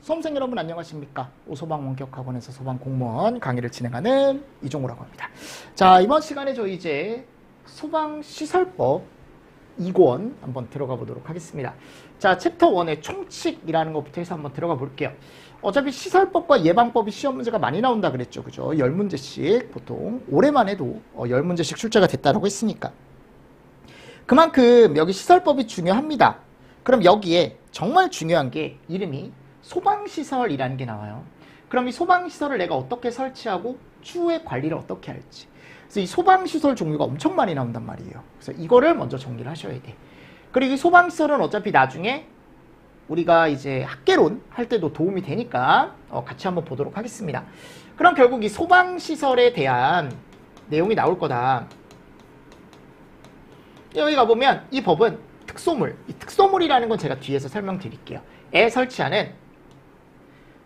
수험생 여러분 안녕하십니까? 오소방원격학원에서 소방공무원 강의를 진행하는 이종우라고 합니다. 자, 이번 시간에 저희 이제 소방시설법 2권 한번 들어가 보도록 하겠습니다. 자, 챕터 1의 총칙이라는 것부터 해서 한번 들어가 볼게요. 어차피 시설법과 예방법이 시험 문제가 많이 나온다 그랬죠. 그죠? 10문제씩 보통 올해만 해도 10문제씩 출제가 됐다라고 했으니까. 그만큼 여기 시설법이 중요합니다. 그럼 여기에 정말 중요한 게 이름이 소방시설이라는 게 나와요. 그럼 이 소방시설을 내가 어떻게 설치하고 추후에 관리를 어떻게 할지. 그래서 이 소방시설 종류가 엄청 많이 나온단 말이에요. 그래서 이거를 먼저 정리를 하셔야 돼. 그리고 이 소방시설은 어차피 나중에 우리가 이제 학개론 할 때도 도움이 되니까 같이 한번 보도록 하겠습니다. 그럼 결국 이 소방시설에 대한 내용이 나올 거다. 여기 가보면 이 법은 특소물, 이 특소물이라는 건 제가 뒤에서 설명드릴게요. 에 설치하는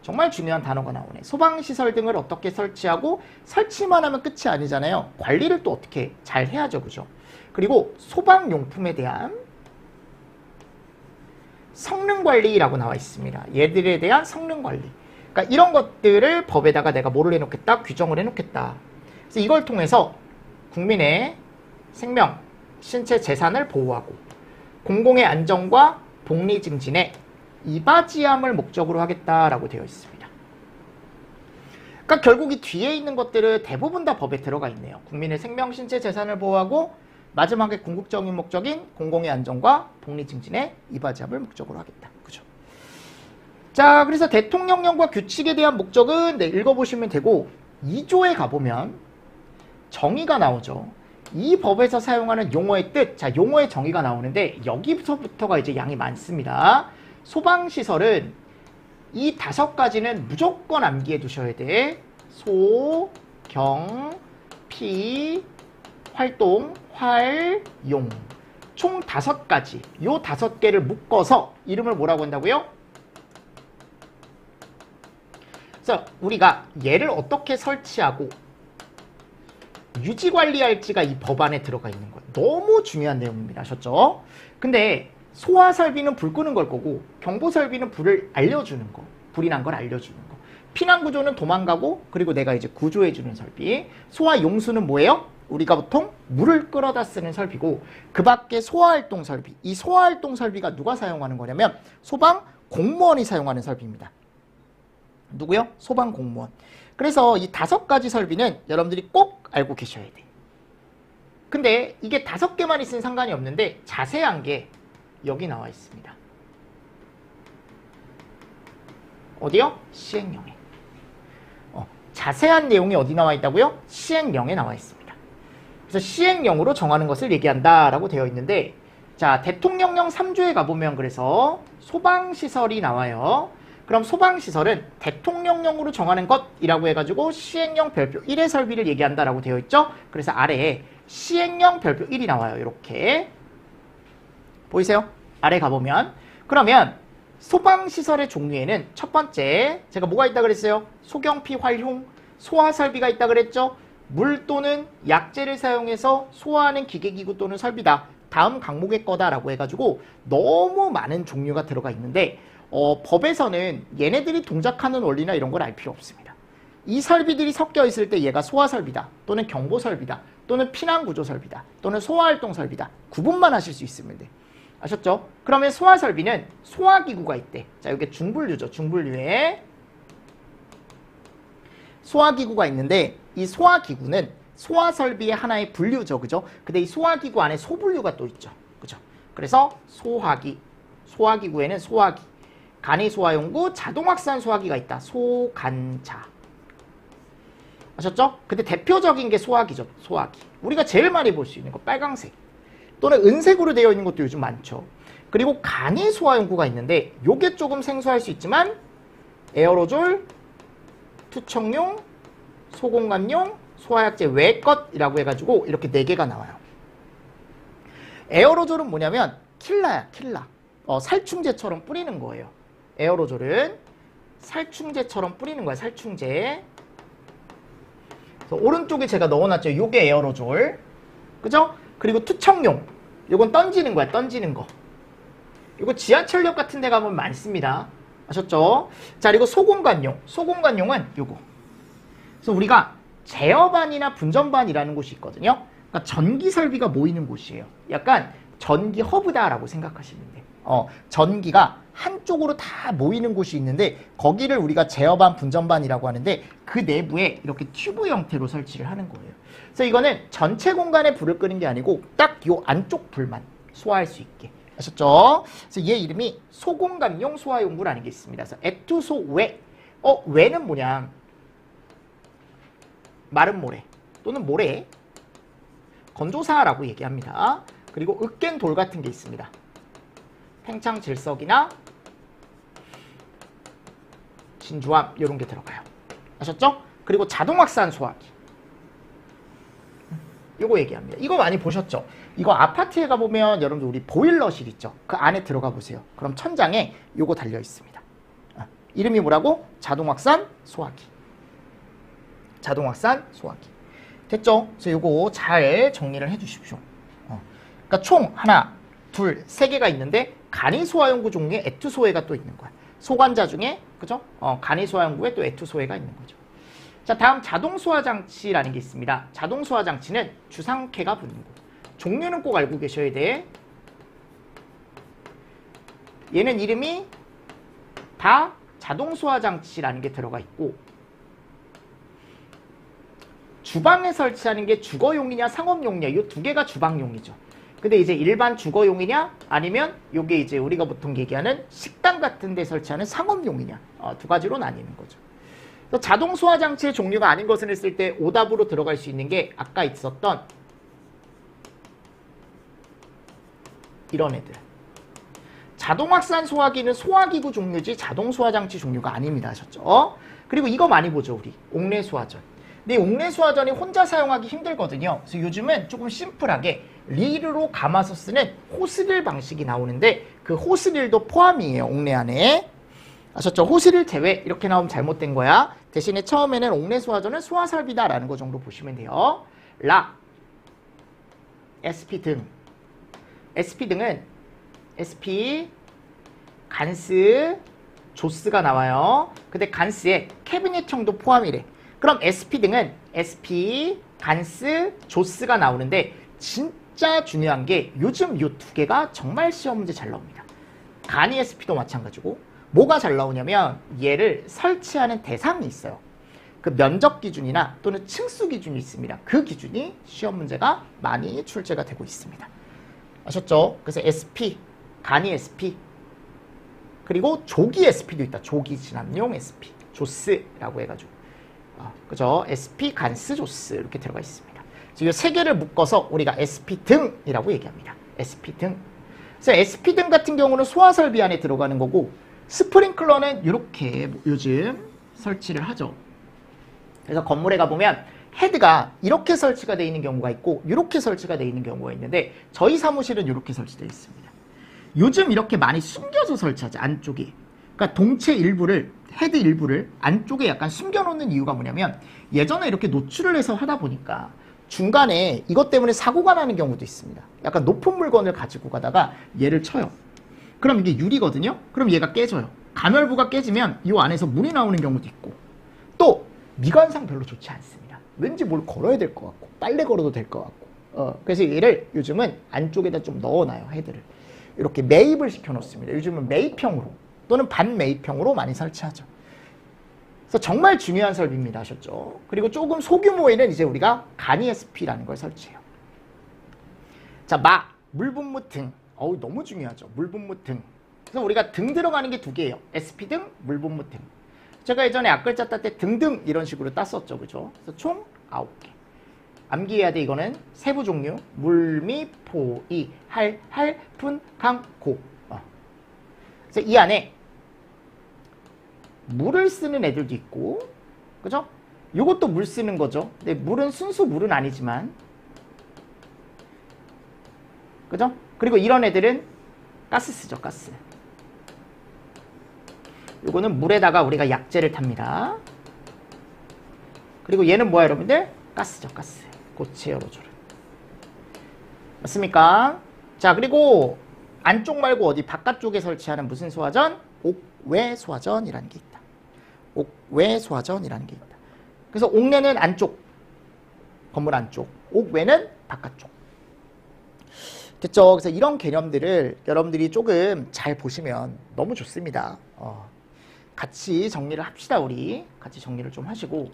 정말 중요한 단어가 나오네. 소방시설 등을 어떻게 설치하고 설치만 하면 끝이 아니잖아요. 관리를 또 어떻게 잘 해야죠. 그죠? 그리고 소방용품에 대한 성능관리라고 나와 있습니다. 얘들에 대한 성능관리. 그러니까 이런 것들을 법에다가 내가 뭐를 해놓겠다? 규정을 해놓겠다. 그래서 이걸 통해서 국민의 생명, 신체, 재산을 보호하고 공공의 안전과 복리 증진에 이바지함을 목적으로 하겠다라고 되어 있습니다. 그러니까 결국 이 뒤에 있는 것들은 대부분 다 법에 들어가 있네요. 국민의 생명, 신체, 재산을 보호하고 마지막에 궁극적인 목적인 공공의 안전과 복리 증진에 이바지함을 목적으로 하겠다. 그죠? 자, 그래서 대통령령과 규칙에 대한 목적은 읽어보시면 되고 2조에 가보면 정의가 나오죠. 이 법에서 사용하는 용어의 뜻, 자, 용어의 정의가 나오는데 여기서부터가 이제 양이 많습니다. 소방시설은 이 5가지는 무조건 암기해 두셔야 돼. 소, 경, 피, 활동, 활, 용. 총 5가지. 요 5개를 묶어서 이름을 뭐라고 한다고요? 그래서 우리가 얘를 어떻게 설치하고 유지관리할지가 이 법안에 들어가 있는 거예요. 너무 중요한 내용입니다. 아셨죠? 근데 소화설비는 불 끄는 걸 거고 경보설비는 불을 알려주는 거. 불이 난 걸 알려주는 거. 피난구조는 도망가고 그리고 내가 이제 구조해주는 설비. 소화용수는 뭐예요? 우리가 보통 물을 끌어다 쓰는 설비고 그 밖에 소화활동 설비. 이 소화활동 설비가 누가 사용하는 거냐면 소방 공무원이 사용하는 설비입니다. 누구요? 소방 공무원. 그래서 이 5가지 설비는 여러분들이 꼭 알고 계셔야 돼. 근데 이게 5개만 있으면 상관이 없는데 자세한 게 여기 나와 있습니다. 어디요? 시행령에. 자세한 내용이 어디 나와 있다고요? 시행령에 나와 있습니다. 그래서 시행령으로 정하는 것을 얘기한다라고 되어 있는데 자, 대통령령 3조에 가보면 그래서 소방시설이 나와요. 그럼 소방시설은 대통령령으로 정하는 것이라고 해가지고 시행령 별표 1의 설비를 얘기한다라고 되어 있죠. 그래서 아래에 시행령 별표 1이 나와요. 이렇게 보이세요? 아래 가보면 그러면 소방시설의 종류에는 첫 번째 제가 뭐가 있다 그랬어요? 소경피, 활용, 소화설비가 있다 그랬죠. 물 또는 약재를 사용해서 소화하는 기계기구 또는 설비다. 다음 강목의 거다라고 해가지고 너무 많은 종류가 들어가 있는데 법에서는 얘네들이 동작하는 원리나 이런 걸 알 필요 없습니다. 이 설비들이 섞여 있을 때 얘가 소화설비다 또는 경보설비다 또는 피난구조설비다 또는 소화활동설비다 구분만 하실 수 있으면 돼. 아셨죠? 그러면 소화설비는 소화기구가 있대. 자, 이게 중분류죠. 중분류에 소화기구가 있는데 이 소화기구는 소화설비의 하나의 분류죠. 그죠? 근데 이 소화기구 안에 소분류가 또 있죠. 그죠? 그래서 소화기구에는 소화기, 간이 소화용구, 자동확산 소화기가 있다. 소간자. 아셨죠? 근데 대표적인 게 소화기죠. 소화기. 우리가 제일 많이 볼 수 있는 거 빨강색 또는 은색으로 되어 있는 것도 요즘 많죠. 그리고 간이 소화용구가 있는데 요게 조금 생소할 수 있지만 에어로졸, 투척용, 소공감용, 소화약제 외 것이라고 해가지고 이렇게 4개가 나와요. 에어로졸은 뭐냐면 킬라야, 킬라. 살충제처럼 뿌리는 거예요. 에어로졸은 살충제처럼 뿌리는 거야. 살충제. 그래서 오른쪽에 제가 넣어놨죠. 요게 에어로졸. 그죠? 그리고 투척용. 요건 던지는 거야. 던지는 거. 요거 지하철역 같은 데 가면 많습니다. 아셨죠? 자, 그리고 소공간용. 소공간용은 요거. 그래서 우리가 제어반이나 분전반이라는 곳이 있거든요. 그러니까 전기 설비가 모이는 곳이에요. 약간 전기 허브다라고 생각하시면 돼요. 전기가 한쪽으로 다 모이는 곳이 있는데 거기를 우리가 제어반, 분전반이라고 하는데 그 내부에 이렇게 튜브 형태로 설치를 하는 거예요. 그래서 이거는 전체 공간에 불을 끄는 게 아니고 딱 요 안쪽 불만 소화할 수 있게. 아셨죠? 그래서 얘 이름이 소공감용 소화용구라는 게 있습니다. 그래서 애투소외. 외는 뭐냐? 마른 모래 또는 모래, 건조사라고 얘기합니다. 그리고 으깬 돌 같은 게 있습니다. 팽창 질석이나 진주암 이런 게 들어가요. 아셨죠? 그리고 자동 확산 소화기. 이거 얘기합니다. 이거 많이 보셨죠? 이거 아파트에 가보면 여러분들 우리 보일러실 있죠? 그 안에 들어가 보세요. 그럼 천장에 이거 달려 있습니다. 이름이 뭐라고? 자동 확산 소화기. 자동 확산 소화기. 됐죠? 그래서 이거 잘 정리를 해 주십시오. 그러니까 총 하나, 둘, 세 개가 있는데 간이 소화용구 종류에 애투소해가 또 있는 거야. 소관자 중에 그죠? 간이 소화용구에 또 애투소해가 있는 거죠. 자, 다음 자동 소화 장치라는 게 있습니다. 자동 소화 장치는 주상쾌가 붙는 거. 종류는 꼭 알고 계셔야 돼. 얘는 이름이 다 자동 소화 장치라는 게 들어가 있고 주방에 설치하는 게 주거용이냐 상업용이냐 이 두 개가 주방용이죠. 근데 이제 일반 주거용이냐 아니면 요게 이제 우리가 보통 얘기하는 식당 같은 데 설치하는 상업용이냐 두 가지로 나뉘는 거죠. 그래서 자동 소화 장치의 종류가 아닌 것을 했을 때 오답으로 들어갈 수 있는 게 아까 있었던 이런 애들. 자동 확산 소화기는 소화기구 종류지 자동 소화 장치 종류가 아닙니다. 하셨죠? 그리고 이거 많이 보죠, 우리. 옥내 소화전. 근데 옥내 소화전이 혼자 사용하기 힘들거든요. 그래서 요즘은 조금 심플하게 릴로 감아서 쓰는 호스릴 방식이 나오는데 그 호스릴도 포함이에요, 옥내 안에. 아셨죠? 호스릴 제외 이렇게 나오면 잘못된 거야. 대신에 처음에는 옥내 소화전은 소화설비다라는 거 정도 보시면 돼요. 락, SP 등. SP 등은 SP, 간스, 조스가 나와요. 근데 간스에 캐비닛형도 포함이래. 그럼 SP 등은 SP, 간스, 조스가 나오는데 진짜 중요한 게 요즘 요 두 개가 정말 시험 문제 잘 나옵니다. 간이 SP도 마찬가지고 뭐가 잘 나오냐면 얘를 설치하는 대상이 있어요. 그 면적 기준이나 또는 층수 기준이 있습니다. 그 기준이 시험 문제가 많이 출제가 되고 있습니다. 아셨죠? 그래서 SP, 간이 SP, 그리고 조기 SP도 있다. 조기 진압용 SP, 조스라고 해가지고. 그죠? SP, 간스, 조스 이렇게 들어가 있습니다. 이 세 개를 묶어서 우리가 SP 등이라고 얘기합니다. SP 등. 그래서 SP 등 같은 경우는 소화설비 안에 들어가는 거고 스프링클러는 이렇게 요즘 설치를 하죠. 그래서 건물에 가보면 헤드가 이렇게 설치가 되어 있는 경우가 있고 이렇게 설치가 되어 있는 경우가 있는데 저희 사무실은 이렇게 설치되어 있습니다. 요즘 이렇게 많이 숨겨서 설치하죠. 안쪽에. 그러니까 동체 일부를 헤드 일부를 안쪽에 약간 숨겨놓는 이유가 뭐냐면 예전에 이렇게 노출을 해서 하다 보니까 중간에 이것 때문에 사고가 나는 경우도 있습니다. 약간 높은 물건을 가지고 가다가 얘를 쳐요. 그럼 이게 유리거든요. 그럼 얘가 깨져요. 가멸부가 깨지면 이 안에서 물이 나오는 경우도 있고 또 미관상 별로 좋지 않습니다. 왠지 뭘 걸어야 될 것 같고 빨래 걸어도 될 것 같고 그래서 얘를 요즘은 안쪽에다 좀 넣어놔요. 헤드를 이렇게 매입을 시켜놓습니다. 요즘은 매입형으로 또는 반매입형으로 많이 설치하죠. 그래서 정말 중요한 설비입니다. 아셨죠? 그리고 조금 소규모에는 이제 우리가 간이 SP라는 걸 설치해요. 자, 물분무 등. 너무 중요하죠. 물분무 등. 그래서 우리가 등 들어가는 게 두 개예요. SP 등, 물분무 등. 제가 예전에 앞글자 딸 때 등등 이런 식으로 땄었죠. 그죠? 그래서 총 9개. 암기해야 돼. 이거는 세부 종류. 물, 미, 포, 이, 할, 푼, 강, 고. 그래서 이 안에 물을 쓰는 애들도 있고, 그죠? 요것도 물 쓰는 거죠. 근데 물은 순수 물은 아니지만, 그죠? 그리고 이런 애들은 가스 쓰죠, 가스. 요거는 물에다가 우리가 약재를 탑니다. 그리고 얘는 뭐야, 여러분들? 가스죠, 가스. 고체 열어줘라. 맞습니까? 자, 그리고 안쪽 말고 어디 바깥쪽에 설치하는 무슨 소화전? 옥외 소화전이라는 게 있다. 옥외 소화전이라는 게 있다. 그래서 옥내는 안쪽, 건물 안쪽, 옥외는 바깥쪽. 됐죠? 그래서 이런 개념들을 여러분들이 조금 잘 보시면 너무 좋습니다. 같이 정리를 합시다. 우리 같이 정리를 좀 하시고,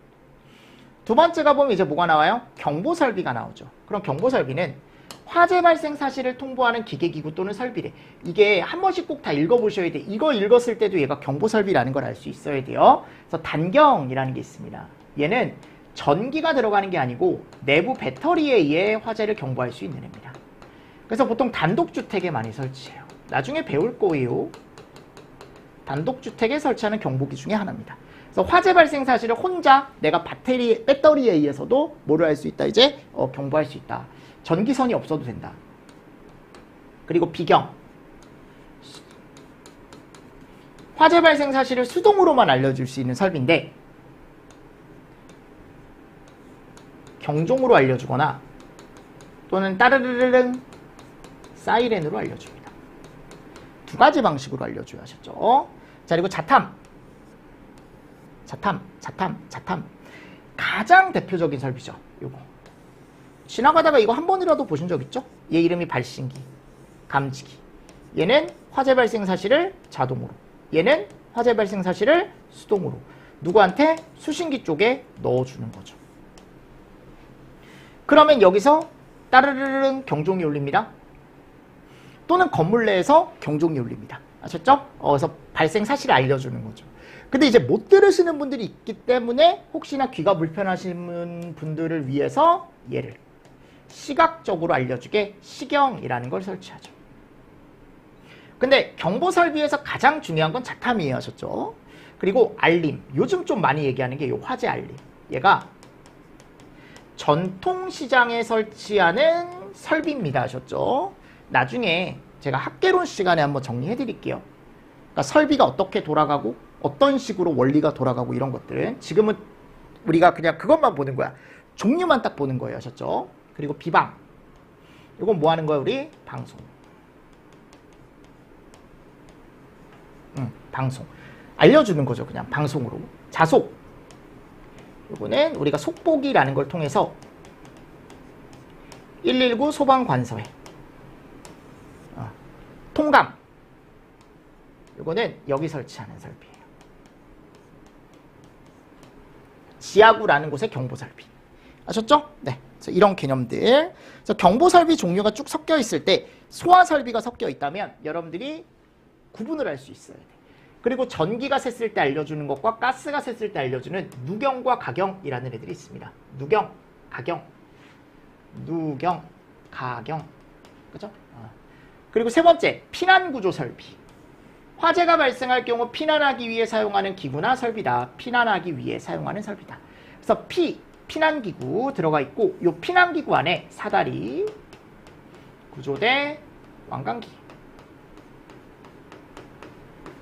두 번째가 보면 이제 뭐가 나와요? 경보설비가 나오죠. 그럼 경보설비는 화재 발생 사실을 통보하는 기계기구 또는 설비래. 이게 한 번씩 꼭 다 읽어보셔야 돼. 이거 읽었을 때도 얘가 경보설비라는 걸 알 수 있어야 돼요. 그래서 단경이라는 게 있습니다. 얘는 전기가 들어가는 게 아니고 내부 배터리에 의해 화재를 경보할 수 있는 애입니다. 그래서 보통 단독주택에 많이 설치해요. 나중에 배울 거예요. 단독주택에 설치하는 경보기 중에 하나입니다. 그래서 화재 발생 사실을 혼자 내가 배터리에 의해서도 뭐를 할 수 있다? 이제 경보할 수 있다. 전기선이 없어도 된다. 그리고 비경. 화재 발생 사실을 수동으로만 알려줄 수 있는 설비인데 경종으로 알려주거나 또는 따르르릉 사이렌으로 알려줍니다. 두 가지 방식으로 알려줘야 하셨죠. 자, 그리고 자탐. 가장 대표적인 설비죠. 요거. 지나가다가 이거 한 번이라도 보신 적 있죠? 얘 이름이 발신기, 감지기. 얘는 화재 발생 사실을 자동으로, 얘는 화재 발생 사실을 수동으로 누구한테? 수신기 쪽에 넣어주는 거죠. 그러면 여기서 따르르릉 경종이 울립니다. 또는 건물 내에서 경종이 울립니다. 아셨죠? 그래서 발생 사실을 알려주는 거죠. 근데 이제 못 들으시는 분들이 있기 때문에 혹시나 귀가 불편하신 분들을 위해서 얘를 시각적으로 알려주게 시경이라는 걸 설치하죠. 근데 경보 설비에서 가장 중요한 건 자탐이에요. 아셨죠? 그리고 알림. 요즘 좀 많이 얘기하는 게 이 화재 알림. 얘가 전통시장에 설치하는 설비입니다. 아셨죠? 나중에 제가 학개론 시간에 한번 정리해 드릴게요. 그러니까 설비가 어떻게 돌아가고 어떤 식으로 원리가 돌아가고 이런 것들은 지금은 우리가 그냥 그것만 보는 거야. 종류만 딱 보는 거예요. 아셨죠? 그리고 비방. 이건 뭐 하는 거야? 우리 방송. 방송. 알려주는 거죠. 그냥 방송으로. 자속. 이거는 우리가 속보기라는 걸 통해서 119 소방관서에 통감. 이거는 여기 설치하는 설비예요. 지하구라는 곳의 경보설비. 아셨죠? 네. 그래서 이런 개념들. 그래서 경보설비 종류가 쭉 섞여 있을 때 소화설비가 섞여 있다면 여러분들이 구분을 할 수 있어야 돼. 그리고 전기가 샜을 때 알려주는 것과 가스가 샜을 때 알려주는 누경과 가경이라는 애들이 있습니다. 누경, 가경. 누경, 가경. 그죠? 그리고 세 번째, 피난구조 설비. 화재가 발생할 경우 피난하기 위해 사용하는 기구나 설비다. 피난하기 위해 사용하는 설비다. 그래서 피난기구 들어가 있고 이 피난기구 안에 사다리, 구조대, 왕관기.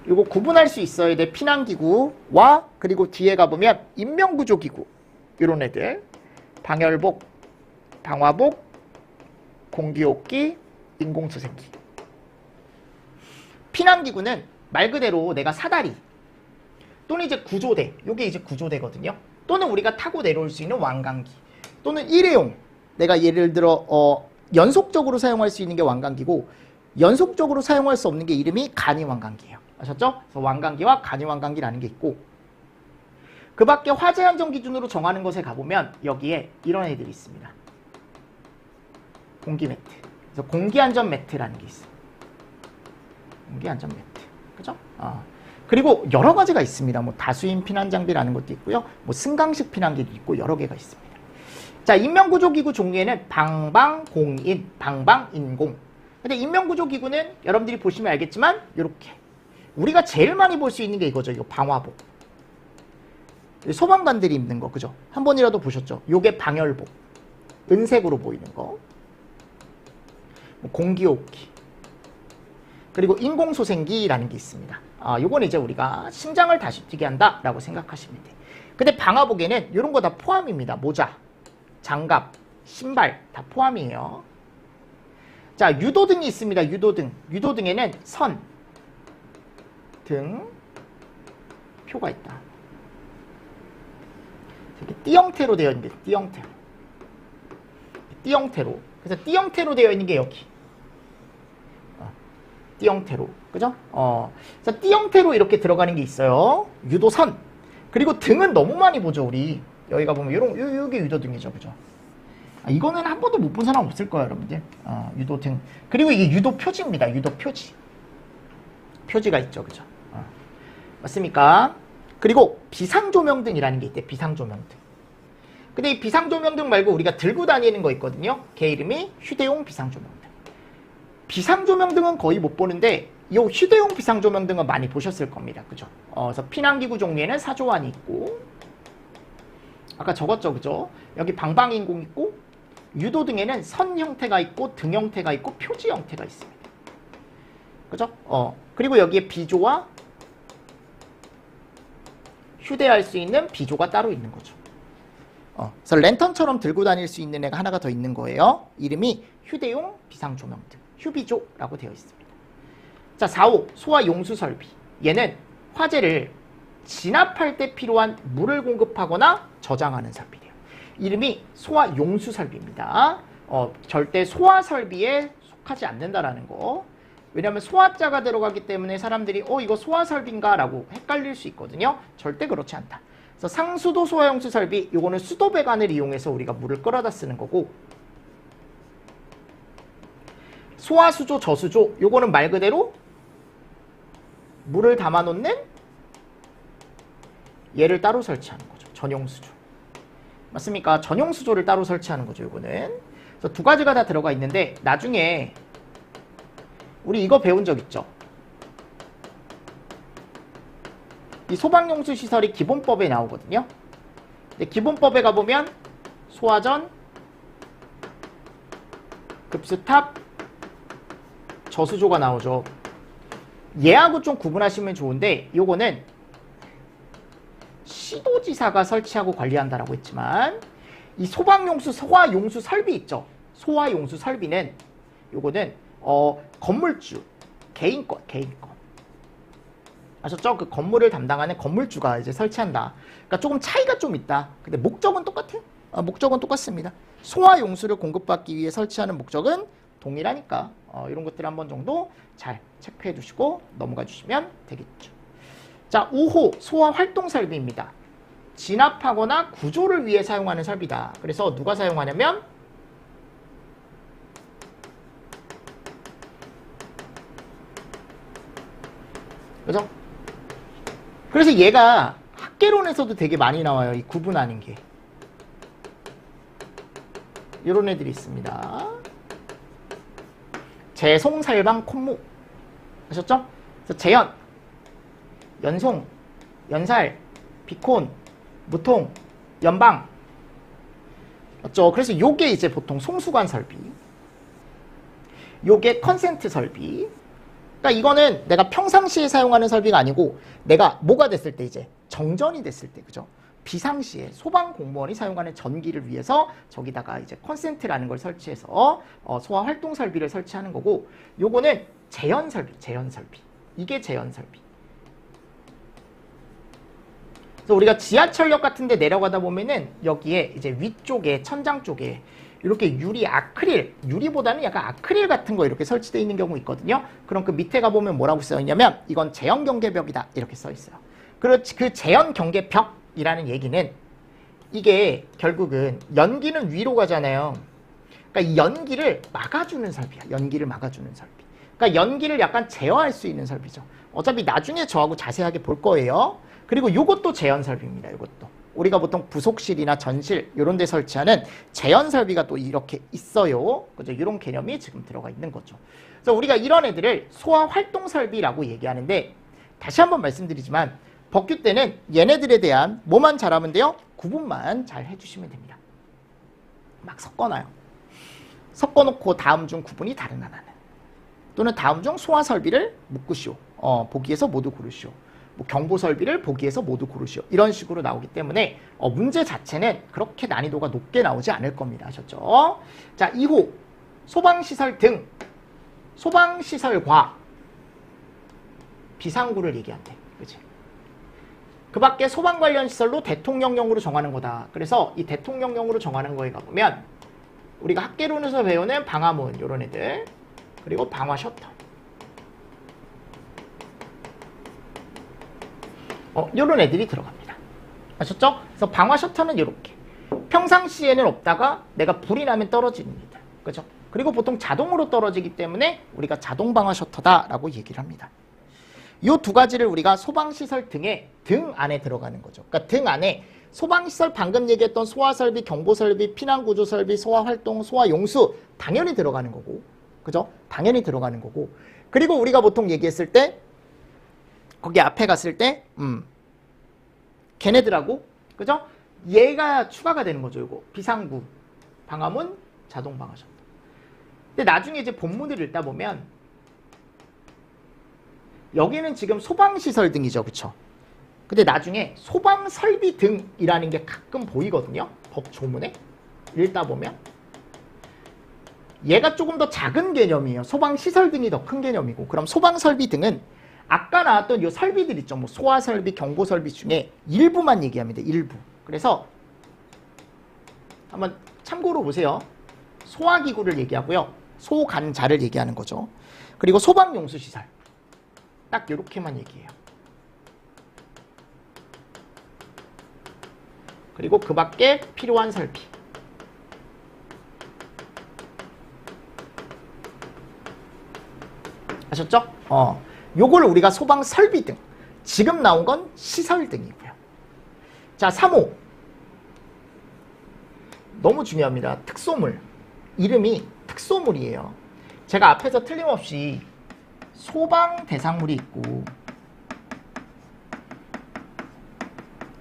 이거 구분할 수 있어야 돼. 피난기구와 그리고 뒤에 가보면 인명구조기구 이런 애들. 방열복, 방화복, 공기호흡기, 인공수색기. 피난기구는 말 그대로 내가 사다리 또는 이제 구조대, 요게 이제 구조대거든요. 또는 우리가 타고 내려올 수 있는 왕관기 또는 일회용, 내가 예를 들어 연속적으로 사용할 수 있는 게 왕관기고 연속적으로 사용할 수 없는 게 이름이 간이왕관기예요. 아셨죠? 그래서 왕관기와 간이왕관기라는 게 있고 그 밖에 화재 안전 기준으로 정하는 것에 가보면 여기에 이런 애들이 있습니다. 공기 매트. 그래서 공기 안전 매트라는 게 있어요. 공기 안전 매트. 그죠? 그리고 여러 가지가 있습니다. 뭐 다수인 피난 장비라는 것도 있고요. 뭐 승강식 피난기도 있고 여러 개가 있습니다. 자, 인명구조기구 종류에는 방방공인, 방방인공. 근데 인명구조기구는 여러분들이 보시면 알겠지만 이렇게 우리가 제일 많이 볼 수 있는 게 이거죠. 이거 방화복. 소방관들이 입는 거, 그죠? 한 번이라도 보셨죠? 요게 방열복. 은색으로 보이는 거. 뭐 공기호흡기. 그리고 인공소생기라는 게 있습니다. 요건 이제 우리가 심장을 다시 뛰게 한다라고 생각하시면 돼요. 근데 방화복에는 이런 거 다 포함입니다. 모자, 장갑, 신발 다 포함이에요. 자, 유도등이 있습니다. 유도등. 유도등에는 선, 등 표가 있다. 이렇게 띠 형태로 되어 있는 게 띠 형태로. 띠 형태로. 그래서 띠 형태로 되어 있는 게 여기. 띠 형태로. 그죠? 그래서 띠 형태로 이렇게 들어가는 게 있어요. 유도선. 그리고 등은 너무 많이 보죠, 우리. 여기가 보면 요게 유도등이죠. 그죠? 이거는 한 번도 못 본 사람 없을 거예요, 여러분들. 유도등. 그리고 이게 유도표지입니다. 유도표지. 표지가 있죠. 그죠? 맞습니까? 그리고 비상조명등이라는 게 있대. 비상조명등. 근데 이 비상조명등 말고 우리가 들고 다니는 거 있거든요. 걔 이름이 휴대용 비상조명등. 비상조명등은 거의 못 보는데 이 휴대용 비상조명등은 많이 보셨을 겁니다. 그죠? 그래서 피난기구 종류에는 사조환이 있고 아까 적었죠. 그죠? 여기 방방인공 있고 유도등에는 선 형태가 있고 등 형태가 있고 표지 형태가 있습니다. 그죠? 그리고 여기에 비조와 휴대할 수 있는 비조가 따로 있는 거죠. 그래서 랜턴처럼 들고 다닐 수 있는 애가 하나가 더 있는 거예요. 이름이 휴대용 비상조명등, 휴비조라고 되어 있습니다. 자, 4호 소화 용수 설비. 얘는 화재를 진압할 때 필요한 물을 공급하거나 저장하는 설비래요. 이름이 소화 용수 설비입니다. 절대 소화 설비에 속하지 않는다라는 거. 왜냐하면 소화자가 들어가기 때문에 사람들이 이거 소화 설비인가 라고 헷갈릴 수 있거든요. 절대 그렇지 않다. 그래서 상수도 소화용수 설비, 요거는 수도 배관을 이용해서 우리가 물을 끌어다 쓰는 거고, 소화수조, 저수조, 요거는 말 그대로 물을 담아놓는 얘를 따로 설치하는 거죠. 전용수조. 맞습니까? 전용수조를 따로 설치하는 거죠. 요거는. 그래서 두 가지가 다 들어가 있는데 나중에 우리 이거 배운 적 있죠? 이 소방용수 시설이 기본법에 나오거든요. 근데 기본법에 가보면 소화전, 급수탑, 저수조가 나오죠. 얘하고 좀 구분하시면 좋은데 요거는 시도지사가 설치하고 관리한다라고 했지만 이 소방용수, 소화용수 설비 있죠. 소화용수 설비는 요거는 건물주, 개인권. 아셨죠? 그 건물을 담당하는 건물주가 이제 설치한다. 그러니까 조금 차이가 좀 있다. 근데 목적은 똑같아요. 목적은 똑같습니다. 소화용수를 공급받기 위해 설치하는 목적은 동일하니까 이런 것들 한번 정도 잘 체크해 주시고 넘어가 주시면 되겠죠. 자, 5호 소화활동설비입니다. 진압하거나 구조를 위해 사용하는 설비다. 그래서 누가 사용하냐면 그죠? 그래서 얘가 학개론에서도 되게 많이 나와요. 이 구분하는 게. 이런 애들이 있습니다. 재송, 살방, 콧무. 아셨죠? 그래서 재연, 연송, 연살, 비콘, 무통, 연방. 맞죠? 그래서 요게 이제 보통 송수관 설비. 요게 컨센트 설비. 그러니까 이거는 내가 평상시에 사용하는 설비가 아니고 내가 뭐가 됐을 때 이제 정전이 됐을 때, 그죠? 비상시에 소방 공무원이 사용하는 전기를 위해서 저기다가 이제 컨센트라는 걸 설치해서 소화 활동 설비를 설치하는 거고, 요거는 재연 설비. 이게 재연 설비. 그래서 우리가 지하철역 같은 데 내려가다 보면은 여기에 이제 위쪽에 천장 쪽에 이렇게 유리 아크릴, 유리보다는 약간 아크릴 같은 거 이렇게 설치되어 있는 경우 있거든요. 그럼 그 밑에 가보면 뭐라고 써있냐면 이건 재연 경계벽이다 이렇게 써있어요. 그렇지, 그 재연 경계벽이라는 얘기는 이게 결국은 연기는 위로 가잖아요. 그러니까 이 연기를 막아주는 설비야. 연기를 막아주는 설비. 그러니까 연기를 약간 제어할 수 있는 설비죠. 어차피 나중에 저하고 자세하게 볼 거예요. 그리고 이것도 재연 설비입니다. 이것도. 우리가 보통 부속실이나 전실 이런 데 설치하는 재연 설비가 또 이렇게 있어요. 그죠? 이런 개념이 지금 들어가 있는 거죠. 그래서 우리가 이런 애들을 소화 활동 설비라고 얘기하는데, 다시 한번 말씀드리지만 법규 때는 얘네들에 대한 뭐만 잘하면 돼요? 구분만 잘 해주시면 됩니다. 막 섞어놔요. 섞어놓고 다음 중 구분이 다른 하나는, 또는 다음 중 소화 설비를 묶으시오. 보기에서 모두 고르시오. 뭐 경보 설비를 보기에서 모두 고르시오. 이런 식으로 나오기 때문에 문제 자체는 그렇게 난이도가 높게 나오지 않을 겁니다. 아셨죠? 자, 2호 소방시설 등 소방시설과 비상구를 얘기한대. 그치? 그 밖에 소방 관련 시설로 대통령령으로 정하는 거다. 그래서 이 대통령령으로 정하는 거에 가보면 우리가 학계론에서 배우는 방화문 요런 애들, 그리고 방화 셔터, 요런 애들이 들어갑니다. 아셨죠? 그래서 방화 셔터는 이렇게 평상시에는 없다가 내가 불이 나면 떨어집니다. 그죠? 그리고 보통 자동으로 떨어지기 때문에 우리가 자동 방화 셔터다라고 얘기를 합니다. 이 두 가지를 우리가 소방시설 등 안에 들어가는 거죠. 그러니까 등 안에 소방시설 방금 얘기했던 소화설비, 경보설비, 피난구조설비, 소화활동, 소화용수 당연히 들어가는 거고, 그죠? 당연히 들어가는 거고. 그리고 우리가 보통 얘기했을 때 거기 앞에 갔을 때 걔네들하고, 그죠? 얘가 추가가 되는 거죠. 이거 비상구, 방화문, 자동 방화셔터. 근데 나중에 이제 본문을 읽다 보면 여기는 지금 소방시설 등이죠. 그쵸? 근데 나중에 소방설비 등이라는 게 가끔 보이거든요. 법 조문에. 읽다 보면. 얘가 조금 더 작은 개념이에요. 소방시설 등이 더 큰 개념이고. 그럼 소방설비 등은 아까 나왔던 이 설비들 있죠. 뭐 소화설비, 경보설비 중에 일부만 얘기합니다. 일부. 그래서 한번 참고로 보세요. 소화기구를 얘기하고요. 소간자를 얘기하는 거죠. 그리고 소방용수시설. 딱 이렇게만 얘기해요. 그리고 그 밖에 필요한 설비. 아셨죠? 요걸 우리가 소방 설비 등. 지금 나온 건 시설 등이고요. 자, 3호. 너무 중요합니다. 특소물. 이름이 특소물이에요. 제가 앞에서 틀림없이 소방 대상물이 있고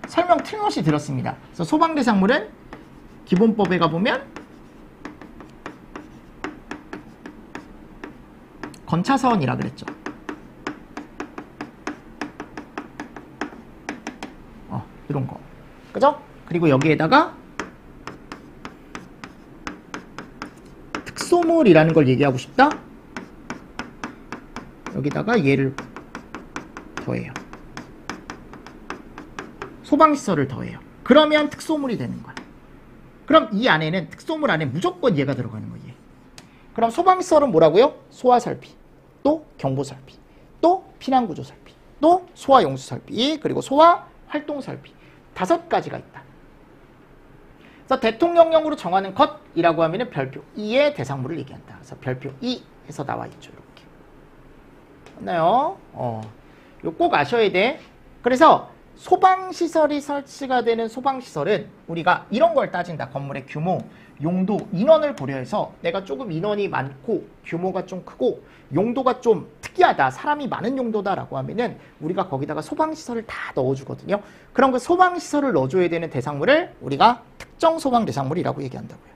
설명 틀림없이 들었습니다. 그래서 소방 대상물은 기본법에 가보면 건차사원이라 그랬죠. 이런 거. 그죠? 그리고 여기에다가 특소물이라는 걸 얘기하고 싶다? 여기다가 얘를 더해요. 소방시설을 더해요. 그러면 특소물이 되는 거야. 그럼 이 안에는 특소물 안에 무조건 얘가 들어가는 거예요. 그럼 소방시설은 뭐라고요? 소화설비, 또 경보설비, 또 피난구조설비, 또 소화용수설비, 그리고 소화활동설비. 5가지가 있다. 그래서 대통령령으로 정하는 것이라고 하면 별표 2의 대상물을 얘기한다. 그래서 별표 2 해서 나와 있죠. 이렇게. 맞나요? 이거 꼭 아셔야 돼. 그래서 소방시설이 설치가 되는 소방시설은 우리가 이런 걸 따진다. 건물의 규모, 용도, 인원을 고려해서 내가 조금 인원이 많고 규모가 좀 크고 용도가 좀 특이하다, 사람이 많은 용도다라고 하면은 우리가 거기다가 소방시설을 다 넣어주거든요. 그럼 그 소방시설을 넣어줘야 되는 대상물을 우리가 특정 소방 대상물이라고 얘기한다고요.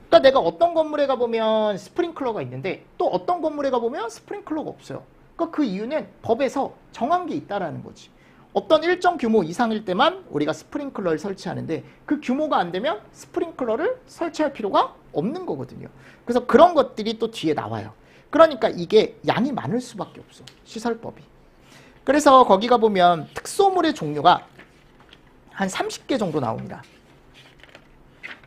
그러니까 내가 어떤 건물에 가보면 스프링클러가 있는데 또 어떤 건물에 가보면 스프링클러가 없어요. 그러니까 그 이유는 법에서 정한 게 있다라는 거지. 어떤 일정 규모 이상일 때만 우리가 스프링클러를 설치하는데 그 규모가 안 되면 스프링클러를 설치할 필요가 없는 거거든요. 그래서 그런 것들이 또 뒤에 나와요. 그러니까 이게 양이 많을 수밖에 없어. 시설법이. 그래서 거기 가보면 특소물의 종류가 한 30개 정도 나옵니다.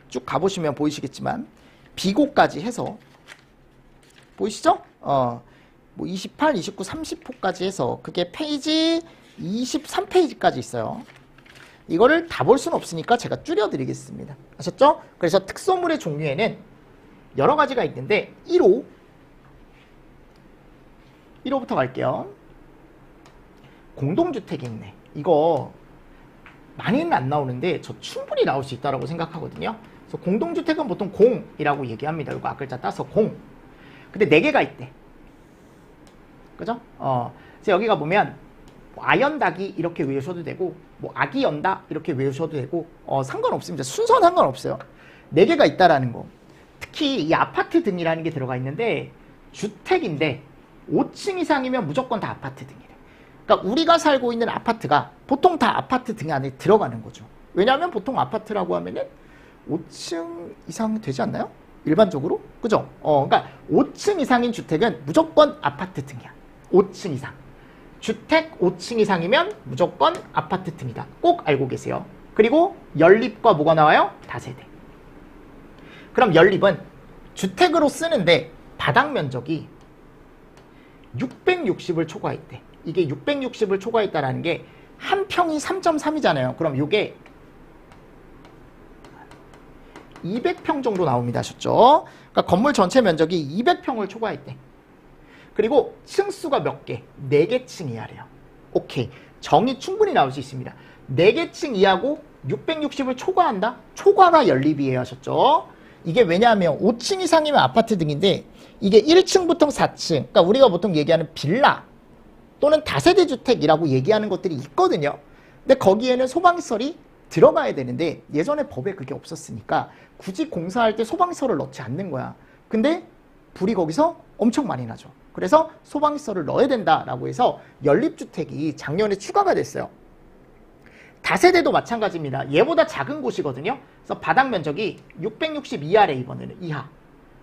쭉 가보시면 보이시겠지만 비고까지 해서 보이시죠? 뭐 28, 29, 30호까지 해서 그게 페이지 23페이지까지 있어요. 이거를 다 볼 수는 없으니까 제가 줄여드리겠습니다. 아셨죠? 그래서 특소물의 종류에는 여러 가지가 있는데 1호부터 갈게요. 공동주택이 있네. 이거 많이는 안 나오는데 저 충분히 나올 수 있다고 생각하거든요. 그래서 공동주택은 보통 공이라고 얘기합니다. 이거 앞글자 따서 공. 근데 4개가 있대. 그죠? 그래서 여기가 보면 아연닭이 이렇게 외우셔도 되고 뭐 아기 연다 이렇게 외우셔도 되고 상관없습니다. 순서는 상관없어요. 4개가 있다라는 거. 특히 이 아파트 등이라는 게 들어가 있는데 주택인데 5층 이상이면 무조건 다 아파트 등이래. 그러니까 우리가 살고 있는 아파트가 보통 다 아파트 등 안에 들어가는 거죠. 왜냐하면 보통 아파트라고 하면은 5층 이상 되지 않나요? 일반적으로? 그죠? 그러니까 5층 이상인 주택은 무조건 아파트 등이야. 5층 이상. 주택 5층 이상이면 무조건 아파트 등이다. 꼭 알고 계세요. 그리고 연립과 뭐가 나와요? 다세대. 그럼 연립은 주택으로 쓰는데 바닥 면적이 660을 초과했대. 이게 660을 초과했다라는 게 한 평이 3.3이잖아요. 그럼 이게 200평 정도 나옵니다. 아셨죠? 그러니까 건물 전체 면적이 200평을 초과했대. 그리고 층수가 몇 개? 4개 층 이하래요. 오케이. 정이 충분히 나올 수 있습니다. 4개 층 이하고 660을 초과한다? 초과가 연립이에요. 하셨죠? 이게 왜냐하면 5층 이상이면 아파트 등인데 이게 1층부터 4층, 그러니까 우리가 보통 얘기하는 빌라 또는 다세대 주택이라고 얘기하는 것들이 있거든요. 근데 거기에는 소방시설이 들어가야 되는데 예전에 법에 그게 없었으니까 굳이 공사할 때 소방시설을 넣지 않는 거야. 근데 불이 거기서 엄청 많이 나죠. 그래서 소방시설을 넣어야 된다라고 해서 연립주택이 작년에 추가가 됐어요. 다세대도 마찬가지입니다. 얘보다 작은 곳이거든요. 그래서 바닥 면적이 660 이하래 이번에는 이하.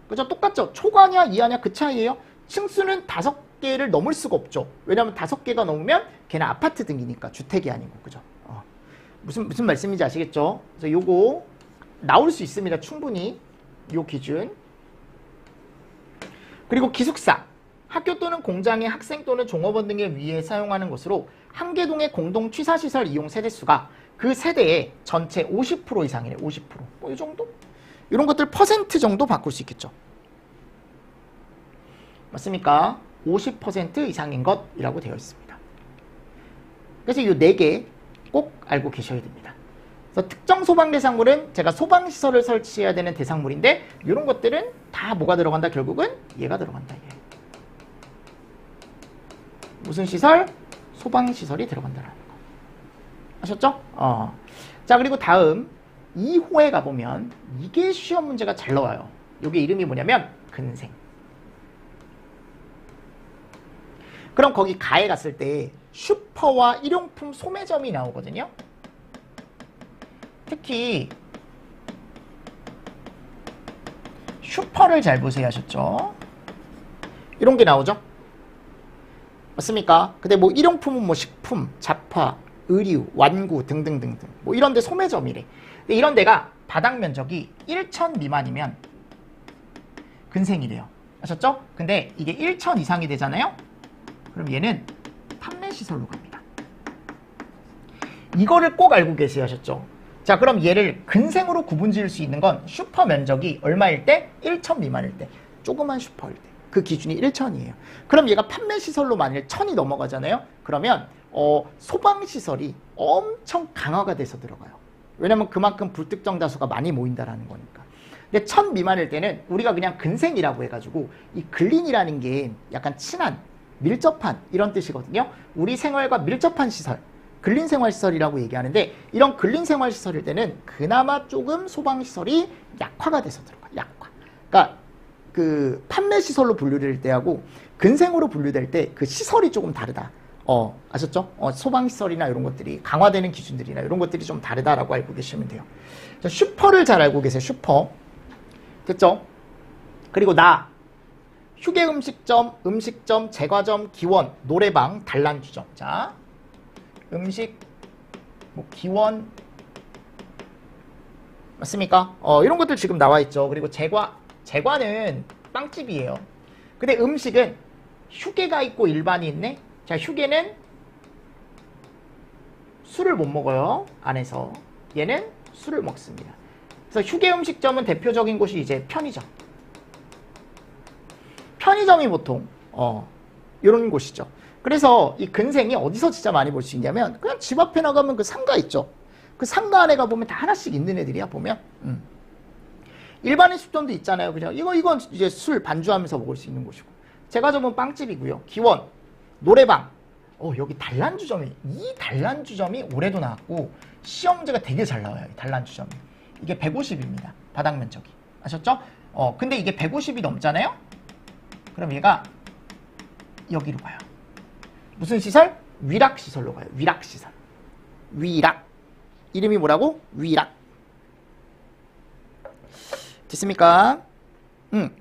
그죠? 똑같죠? 초과냐 이하냐 그 차이예요. 층수는 5개를 넘을 수가 없죠. 왜냐하면 5개가 넘으면 걔는 아파트 등이니까 주택이 아니고 그죠? 무슨 말씀인지 아시겠죠? 그래서 요거 나올 수 있습니다. 충분히 요 기준. 그리고 기숙사. 학교 또는 공장의 학생 또는 종업원 등에 위해 사용하는 것으로 한 개 동의 공동 취사시설 이용 세대수가 그 세대의 전체 50% 이상이래. 50%. 뭐 이 정도? 이런 것들 퍼센트 정도 바꿀 수 있겠죠. 맞습니까? 50% 이상인 것이라고 되어 있습니다. 그래서 이 4개 꼭 알고 계셔야 됩니다. 그래서 특정 소방 대상물은 제가 소방시설을 설치해야 되는 대상물인데 이런 것들은 다 뭐가 들어간다? 결국은 얘가 들어간다. 얘. 무슨 시설? 소방시설이 들어간다라는 거. 아셨죠? 자, 그리고 다음 2호에 가보면 이게 시험 문제가 잘 나와요. 이게 이름이 뭐냐면 근생. 그럼 거기 가에 갔을 때 슈퍼와 일용품 소매점이 나오거든요. 특히 슈퍼를 잘 보세요. 하셨죠? 이런 게 나오죠? 맞습니까? 근데 뭐 일용품은 뭐 식품, 잡화, 의류, 완구 등등등등 뭐 이런 데 소매점이래. 근데 이런 데가 바닥 면적이 1,000 미만이면 근생이래요. 아셨죠? 근데 이게 1,000 이상이 되잖아요? 그럼 얘는 판매시설로 갑니다. 이거를 꼭 알고 계세요. 하셨죠? 자, 그럼 얘를 근생으로 구분 지을 수 있는 건 슈퍼 면적이 얼마일 때? 1,000 미만일 때. 조그만 슈퍼일 때. 그 기준이 1,000이에요. 그럼 얘가 판매시설로 만일 1,000이 넘어가잖아요? 그러면 소방시설이 엄청 강화가 돼서 들어가요. 왜냐면 그만큼 불특정 다수가 많이 모인다라는 거니까. 근데 1,000 미만일 때는 우리가 그냥 근생이라고 해가지고 이 근린이라는 게 약간 친한, 밀접한 이런 뜻이거든요. 우리 생활과 밀접한 시설, 근린생활시설이라고 얘기하는데 이런 근린생활시설일 때는 그나마 조금 소방시설이 약화가 돼서 들어가요. 약화. 그러니까 그 판매시설로 분류될 때하고 근생으로 분류될 때 그 시설이 조금 다르다. 아셨죠? 소방시설이나 이런 것들이 강화되는 기준들이나 이런 것들이 좀 다르다라고 알고 계시면 돼요. 자, 슈퍼를 잘 알고 계세요. 슈퍼. 됐죠? 그리고 휴게 음식점, 제과점, 기원, 노래방, 단란주점. 자, 음식, 뭐 기원, 맞습니까? 이런 것들 지금 나와 있죠. 그리고 제과는 빵집이에요. 근데 음식은 휴게가 있고 일반이 있네. 자, 휴게는 술을 못 먹어요. 안에서. 얘는 술을 먹습니다. 그래서 휴게 음식점은 대표적인 곳이 이제 편의점. 편의점이 보통 이런 곳이죠. 그래서 이 근생이 어디서 진짜 많이 볼 수 있냐면 그냥 집 앞에 나가면 그 상가 있죠. 그 상가 안에 가보면 다 하나씩 있는 애들이야 보면. 일반 음식점도 있잖아요. 그냥 이건 이제 술 반주하면서 먹을 수 있는 곳이고. 제과점은 빵집이고요. 기원, 노래방. 여기 단란주점이, 이 단란주점이 올해도 나왔고 시험 문제가 되게 잘 나와요. 이 단란주점이. 이게 150입니다. 바닥 면적이. 아셨죠? 근데 이게 150이 넘잖아요? 그럼 얘가 여기로 가요. 무슨 시설? 위락시설로 가요. 위락시설. 위락. 이름이 뭐라고? 위락. 됐습니까?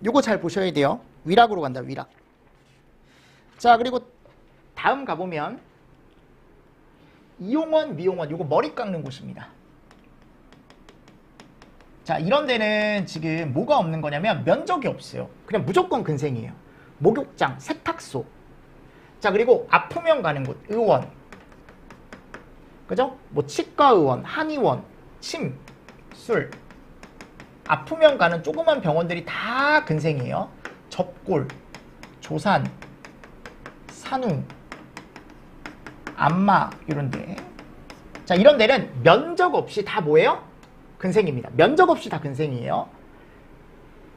요거 잘 보셔야 돼요. 위락으로 간다. 위락. 자, 그리고 다음 가보면 이용원, 미용원, 요거 머리 깎는 곳입니다. 자, 이런 데는 지금 뭐가 없는 거냐면 면적이 없어요. 그냥 무조건 근생이에요. 목욕장, 세탁소. 자, 그리고 아프면 가는 곳, 의원. 그죠? 뭐 치과의원, 한의원, 침, 술. 아프면 가는 조그만 병원들이 다 근생이에요. 접골, 조산, 산후, 안마 이런 데. 자, 이런 데는 면적 없이 다 뭐예요? 근생입니다. 면적 없이 다 근생이에요.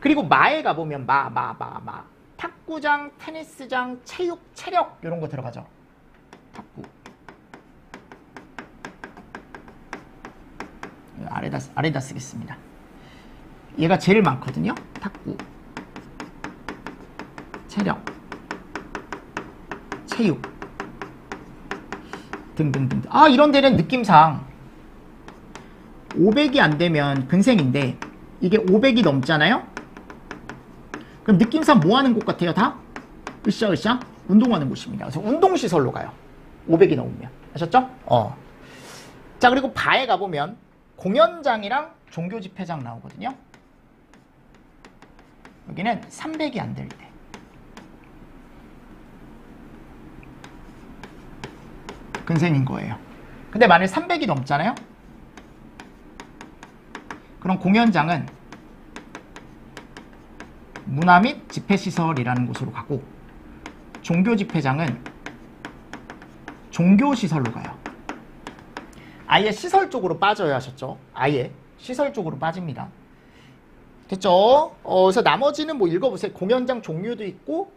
그리고 마에 가보면 마. 탁구장, 테니스장, 체육, 체력 이런 거 들어가죠. 탁구. 아래다 쓰겠습니다. 얘가 제일 많거든요. 탁구, 체력, 체육 등등등. 아, 이런 데는 느낌상 500이 안 되면 근생인데 이게 500이 넘잖아요. 그럼 느낌상 뭐 하는 곳 같아요? 다? 으쌰으쌰 운동하는 곳입니다. 그래서 운동시설로 가요. 500이 넘으면. 아셨죠? 자, 그리고 바에 가보면 공연장이랑 종교집회장 나오거든요. 여기는 300이 안 될 때. 근생인 거예요. 근데 만일 300이 넘잖아요? 그럼 공연장은 문화 및 집회시설이라는 곳으로 가고 종교집회장은 종교시설로 가요. 아예 시설 쪽으로 빠져야 하셨죠? 아예 시설 쪽으로 빠집니다. 됐죠? 그래서 나머지는 뭐 읽어보세요. 공연장 종류도 있고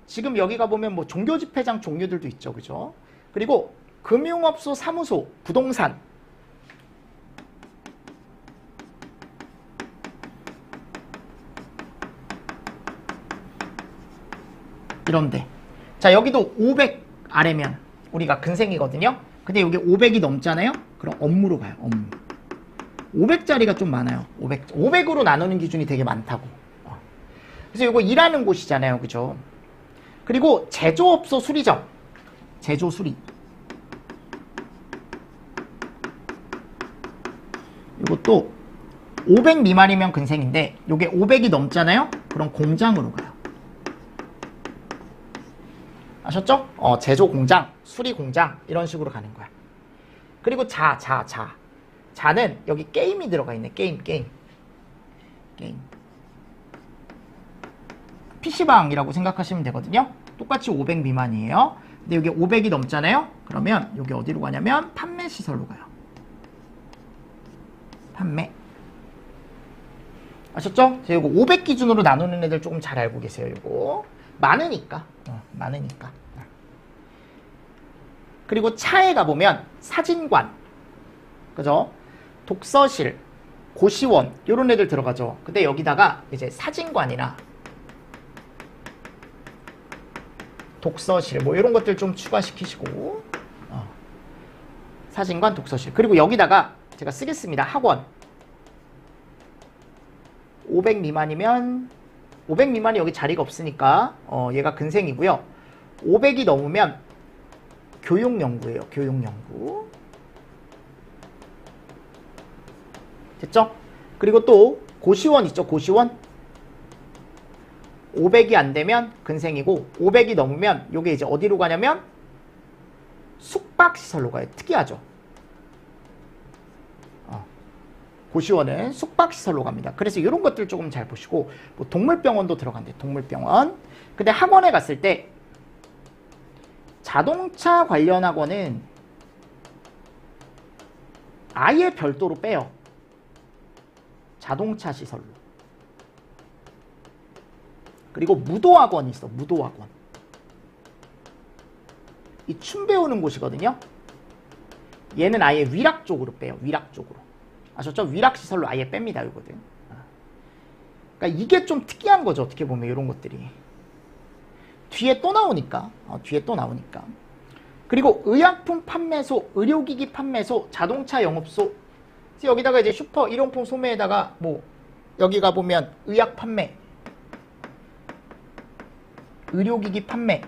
지금 여기 가보면 뭐 종교집회장 종류들도 있죠. 그죠? 그리고 금융업소, 사무소, 부동산 이런데. 자, 여기도 500 아래면 우리가 근생이거든요. 근데 여기 500이 넘잖아요. 그럼 업무로 가요. 업무. 500짜리가 좀 많아요. 500으로 나누는 기준이 되게 많다고. 그래서 이거 일하는 곳이잖아요. 그죠? 그리고 제조업소 수리점. 제조 수리. 이것도 500 미만이면 근생인데 이게 500이 넘잖아요. 그럼 공장으로 가요. 아셨죠? 제조 공장, 수리 공장 이런 식으로 가는 거야. 그리고 자는 여기 게임이 들어가 있네. 게임. PC방이라고 생각하시면 되거든요. 똑같이 500 미만이에요. 근데 여기 500이 넘잖아요. 그러면 여기 어디로 가냐면 판매 시설로 가요. 판매. 아셨죠? 이거 500 기준으로 나누는 애들 조금 잘 알고 계세요. 이거 많으니까. 많으니까. 그리고 차에 가보면 사진관, 그죠? 독서실, 고시원 이런 애들 들어가죠. 근데 여기다가 이제 사진관이나 독서실 뭐 이런 것들 좀 추가시키시고 사진관, 독서실. 그리고 여기다가 제가 쓰겠습니다. 학원. 500 미만이면 500 미만이 여기 자리가 없으니까 얘가 근생이고요. 500이 넘으면 교육연구예요. 교육연구. 됐죠? 그리고 또 고시원 있죠. 고시원. 500이 안 되면 근생이고 500이 넘으면 요게 이제 어디로 가냐면 숙박시설로 가요. 특이하죠? 고시원은 숙박시설로 갑니다. 그래서 이런 것들 조금 잘 보시고 뭐 동물병원도 들어간대. 동물병원. 근데 학원에 갔을 때 자동차 관련 학원은 아예 별도로 빼요. 자동차 시설로. 그리고 무도학원이 있어. 무도학원. 이 춤 배우는 곳이거든요. 얘는 아예 위락 쪽으로 빼요. 위락 쪽으로. 아셨죠? 위락 시설로 아예 뺍니다. 이거든. 그러니까 이게 좀 특이한 거죠. 어떻게 보면 이런 것들이. 뒤에 또 나오니까. 뒤에 또 나오니까. 그리고 의약품 판매소, 의료기기 판매소, 자동차 영업소. 그래서 여기다가 이제 슈퍼 일용품 소매에다가 뭐 여기 가보면 의약 판매, 의료기기 판매,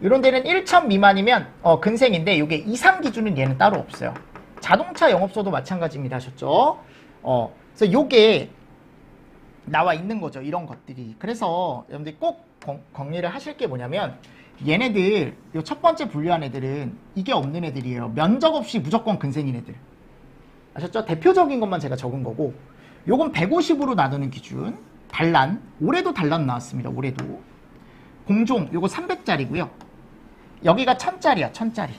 이런 데는 1천 미만이면 근생인데 이게 이상 기준은 얘는 따로 없어요. 자동차 영업소도 마찬가지입니다. 하셨죠? 그래서 요게 나와 있는 거죠. 이런 것들이. 그래서 여러분들이 꼭 정리를 하실 게 뭐냐면 얘네들 요 첫 번째 분류한 애들은 이게 없는 애들이에요. 면적 없이 무조건 근생인 애들. 아셨죠? 대표적인 것만 제가 적은 거고 요건 150으로 나누는 기준. 단란. 올해도 단란 나왔습니다. 올해도. 공종 요거 300짜리고요. 여기가 1000짜리야. 1000짜리.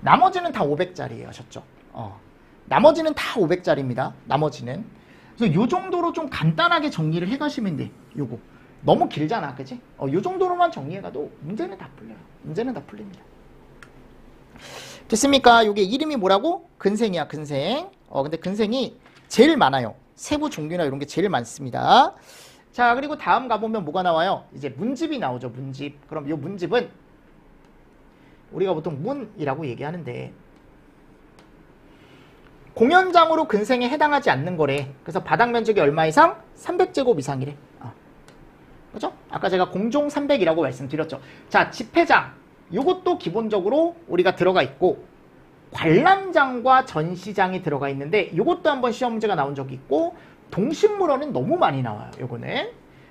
나머지는 다 500짜리예요. 아셨죠? 나머지는 다 500짜리입니다. 나머지는. 그래서 요 정도로 좀 간단하게 정리를 해가시면 돼. 요거. 너무 길잖아. 그치? 요 정도로만 정리해가도 문제는 다 풀려요. 문제는 다 풀립니다. 됐습니까? 요게 이름이 뭐라고? 근생이야. 근생. 근데 근생이 제일 많아요. 세부 종류나 이런 게 제일 많습니다. 자, 그리고 다음 가보면 뭐가 나와요? 이제 문집이 나오죠. 문집. 그럼 요 문집은 우리가 보통 문이라고 얘기하는데 공연장으로 근생에 해당하지 않는 거래. 그래서 바닥 면적이 얼마 이상? 300제곱 이상이래. 그죠? 아까 제가 공종 300이라고 말씀드렸죠. 자, 집회장. 요것도 기본적으로 우리가 들어가 있고 관람장과 전시장이 들어가 있는데 요것도 한번 시험 문제가 나온 적이 있고 동식물원은 너무 많이 나와요. 요거는.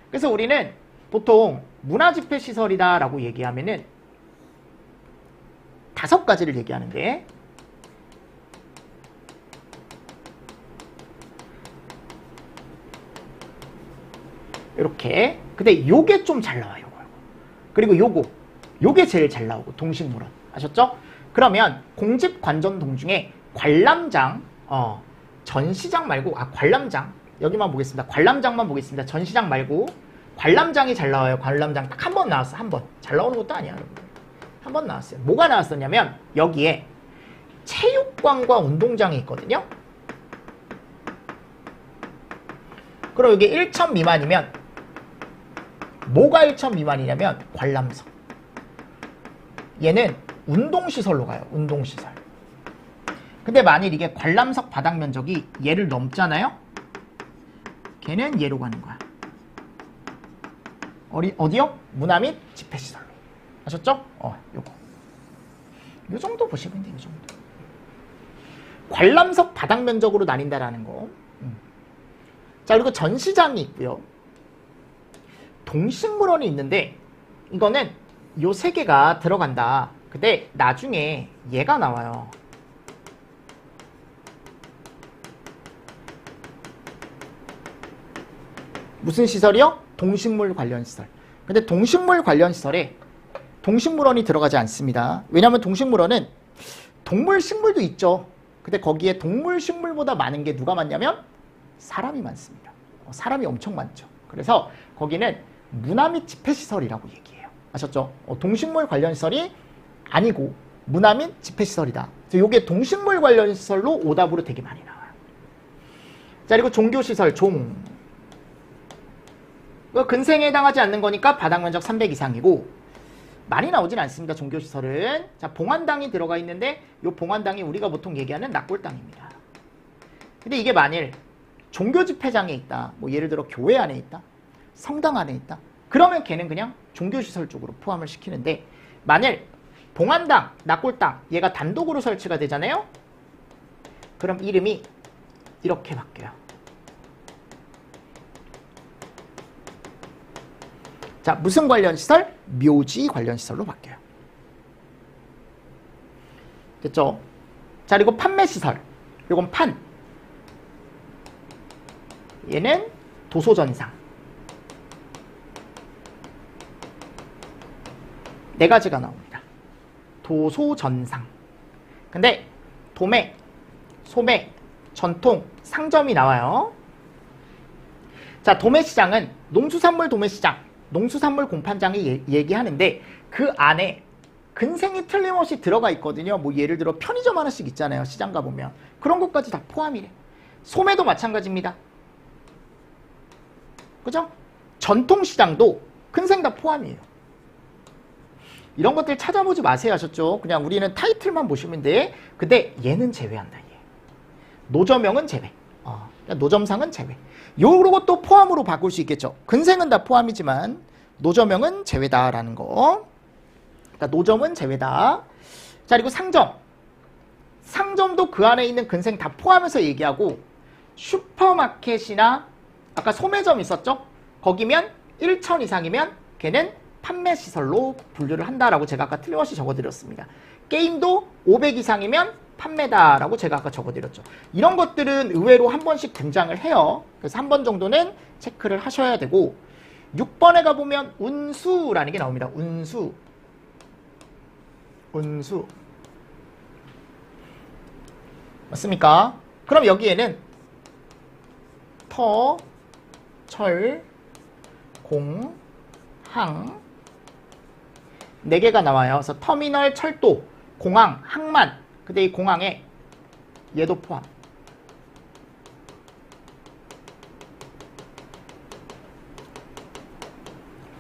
그래서 우리는 보통 문화집회시설이다 라고 얘기하면은 5가지를 얘기하는데 이렇게. 근데 요게 좀 잘 나와요. 그리고 요게 제일 잘 나오고 동식물원. 아셨죠? 그러면 공집관전동 중에 관람장, 전시장 말고 관람장 여기만 보겠습니다. 관람장만 보겠습니다. 전시장 말고 관람장이 잘 나와요. 관람장 딱 한 번 나왔어. 한 번. 잘 나오는 것도 아니야. 한 번 나왔어요. 뭐가 나왔었냐면 여기에 체육관과 운동장이 있거든요. 그럼 이게 1천 미만이면 뭐가 1천 미만이냐면 관람석. 얘는 운동시설로 가요. 운동시설. 근데 만일 이게 관람석 바닥 면적이 얘를 넘잖아요? 걔는 얘로 가는 거야. 어디요? 문화 및 집회시설로. 아셨죠? 요거. 요 정도 보시면 돼요. 요 정도. 관람석 바닥 면적으로 나뉜다라는 거. 자, 그리고 전시장이 있고요. 동식물원이 있는데 이거는 요 3개가 들어간다. 근데 나중에 얘가 나와요. 무슨 시설이요? 동식물 관련 시설. 근데 동식물 관련 시설에 동식물원이 들어가지 않습니다. 왜냐하면 동식물원은 동물, 식물도 있죠. 근데 거기에 동물, 식물보다 많은 게 누가 많냐면 사람이 많습니다. 사람이 엄청 많죠. 그래서 거기는 문화 및 집회시설이라고 얘기해요. 아셨죠? 동식물 관련 시설이 아니고 문화 및 집회시설이다. 그래서 이게 동식물 관련 시설로 오답으로 되게 많이 나와요. 자, 그리고 종교시설, 근생에 해당하지 않는 거니까 바닥 면적 300 이상이고 많이 나오진 않습니다. 종교시설은. 자, 봉안당이 들어가 있는데 이 봉안당이 우리가 보통 얘기하는 낙골당입니다. 근데 이게 만일 종교집회장에 있다. 뭐 예를 들어 교회 안에 있다. 성당 안에 있다. 그러면 걔는 그냥 종교시설 쪽으로 포함을 시키는데 만일 봉안당, 낙골당 얘가 단독으로 설치가 되잖아요. 그럼 이름이 이렇게 바뀌어요. 자, 무슨 관련 시설? 묘지 관련 시설로 바뀌어요. 됐죠? 자, 그리고 판매 시설. 요건 판. 얘는 도소전상. 4가지가 나옵니다. 도소전상. 근데 도매, 소매, 전통, 상점이 나와요. 자, 도매시장은 농수산물 도매시장, 농수산물 공판장이 얘기하는데 그 안에 근생이 틀림없이 들어가 있거든요. 뭐 예를 들어 편의점 하나씩 있잖아요. 시장 가보면. 그런 것까지 다 포함이래. 소매도 마찬가지입니다. 그죠? 전통시장도 근생 다 포함이에요. 이런 것들 찾아보지 마세요. 하셨죠? 그냥 우리는 타이틀만 보시면 돼. 근데 얘는 제외한다. 얘. 노점형은 제외. 노점상은 제외. 요것도 포함으로 바꿀 수 있겠죠. 근생은 다 포함이지만 노점형은 제외다라는 거. 그러니까 노점은 제외다. 자, 그리고 상점. 상점도 그 안에 있는 근생 다 포함해서 얘기하고, 슈퍼마켓이나 아까 소매점 있었죠? 거기면 1천 이상이면 걔는 판매시설로 분류를 한다라고 제가 아까 틀림없이 적어드렸습니다. 게임도 500 이상이면 판매다라고 제가 아까 적어드렸죠. 이런 것들은 의외로 한 번씩 등장을 해요. 그래서 한 번 정도는 체크를 하셔야 되고, 6번에 가보면 운수라는 게 나옵니다. 운수. 맞습니까? 그럼 여기에는 터, 철, 공, 항 4개가 나와요. 그래서 터미널, 철도, 공항, 항만. 근데 이 공항에 얘도 포함.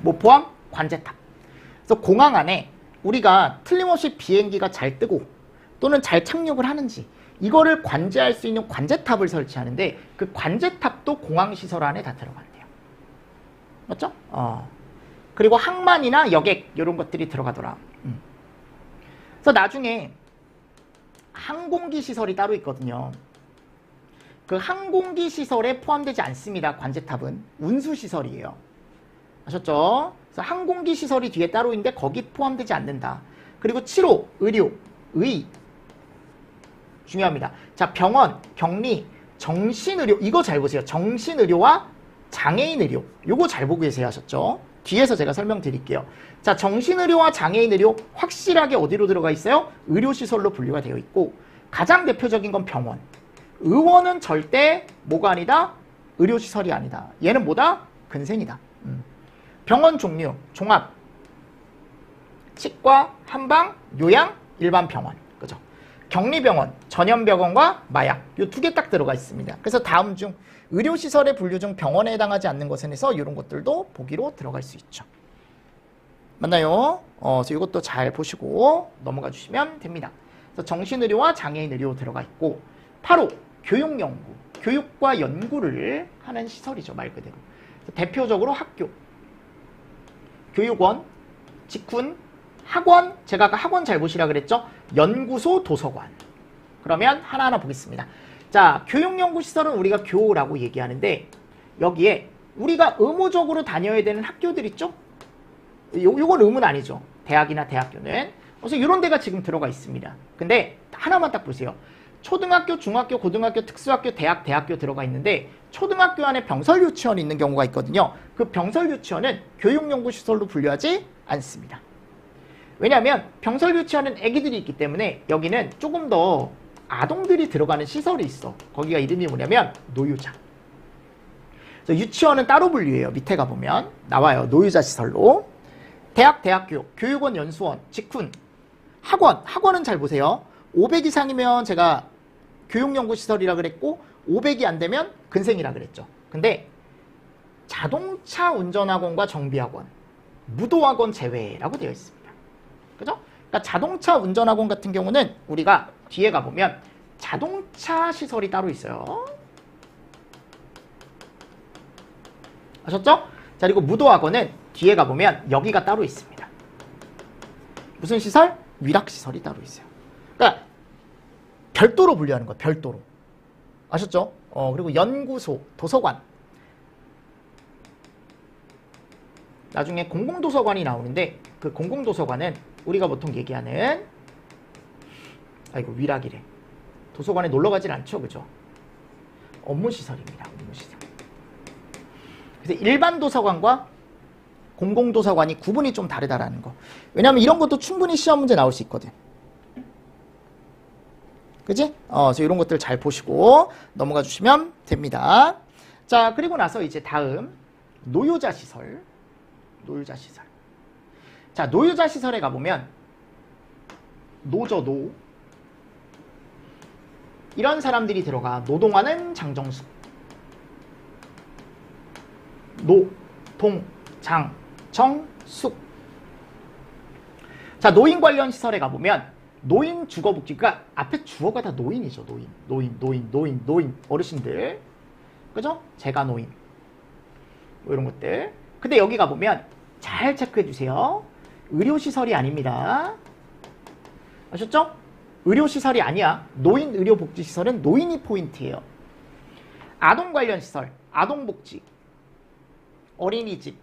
뭐 포함? 관제탑. 그래서 공항 안에 우리가 틀림없이 비행기가 잘 뜨고 또는 잘 착륙을 하는지 이거를 관제할 수 있는 관제탑을 설치하는데 그 관제탑도 공항시설 안에 다 들어간대요. 맞죠? 그리고 항만이나 여객 이런 것들이 들어가더라. 그래서 나중에 항공기 시설이 따로 있거든요. 그 항공기 시설에 포함되지 않습니다. 관제탑은 운수시설이에요. 아셨죠? 그래서 항공기 시설이 뒤에 따로 있는데 거기 포함되지 않는다. 그리고 치료, 의료, 의 중요합니다. 자, 병원, 격리, 정신의료 이거 잘 보세요. 정신의료와 장애인의료 요거 잘 보고 계세요. 하셨죠? 뒤에서 제가 설명드릴게요. 자, 정신의료와 장애인의료 확실하게 어디로 들어가 있어요? 의료시설로 분류가 되어 있고 가장 대표적인 건 병원. 의원은 절대 뭐가 아니다? 의료시설이 아니다. 얘는 뭐다? 근생이다. 병원 종류, 종합, 치과, 한방, 요양, 일반 병원. 그죠? 격리병원, 전염병원과 마약 요 2개 딱 들어가 있습니다. 그래서 다음 중 의료시설의 분류 중 병원에 해당하지 않는 것은 해서 이런 것들도 보기로 들어갈 수 있죠. 맞나요? 그래서 이것도 잘 보시고 넘어가 주시면 됩니다. 그래서 정신의료와 장애인의료 들어가 있고 바로 교육연구, 교육과 연구를 하는 시설이죠. 말 그대로. 대표적으로 학교, 교육원, 직훈, 학원, 제가 아까 학원 잘 보시라 그랬죠? 연구소, 도서관. 그러면 하나하나 보겠습니다. 자, 교육연구시설은 우리가 교라고 얘기하는데 여기에 우리가 의무적으로 다녀야 되는 학교들 있죠? 요건 의무는 아니죠. 대학이나 대학교는. 그래서 이런 데가 지금 들어가 있습니다. 근데 하나만 딱 보세요. 초등학교, 중학교, 고등학교, 특수학교, 대학, 대학교 들어가 있는데 초등학교 안에 병설유치원이 있는 경우가 있거든요. 그 병설유치원은 교육연구시설로 분류하지 않습니다. 왜냐하면 병설유치원은 아기들이 있기 때문에 여기는 조금 더 아동들이 들어가는 시설이 있어. 거기가 이름이 뭐냐면 노유자. 그래서 유치원은 따로 분류해요. 밑에 가보면 나와요. 노유자 시설로. 대학, 대학교, 교육원, 연수원, 직훈, 학원. 학원은 잘 보세요. 500 이상이면 제가 교육연구시설이라 그랬고 500이 안 되면 근생이라 그랬죠. 근데 자동차 운전학원과 정비학원, 무도학원 제외라고 되어 있습니다. 그죠? 그러니까 자동차 운전학원 같은 경우는 우리가 뒤에 가보면 자동차 시설이 따로 있어요. 아셨죠? 자, 그리고 무도학원은 뒤에 가보면 여기가 따로 있습니다. 무슨 시설? 위락시설이 따로 있어요. 그러니까 별도로 분류하는 거예요. 별도로. 아셨죠? 그리고 연구소, 도서관. 나중에 공공도서관이 나오는데 그 공공도서관은 우리가 보통 얘기하는 아이고 위락이래. 도서관에 놀러 가진 않죠. 그죠? 업무시설입니다. 업무시설. 그래서 일반 도서관과 공공도서관이 구분이 좀 다르다라는 거. 왜냐하면 이런 것도 충분히 시험 문제 나올 수 있거든. 그지? 그래서 이런 것들 잘 보시고 넘어가 주시면 됩니다. 자, 그리고 나서 이제 다음 노유자 시설. 노유자 시설. 자, 노유자 시설에 가보면 노죠, 노. 이런 사람들이 들어가. 노동하는 장정숙. 노, 동, 장, 정, 숙. 자, 노인 관련 시설에 가보면 노인 주거복지. 그러니까 앞에 주어가 다 노인이죠. 노인. 어르신들. 그죠? 제가 노인. 뭐 이런 것들. 근데 여기 가보면 잘 체크해 주세요. 의료시설이 아닙니다. 아셨죠? 의료시설이 아니야. 노인 의료복지시설은 노인이 포인트예요. 아동 관련 시설, 아동복지, 어린이집,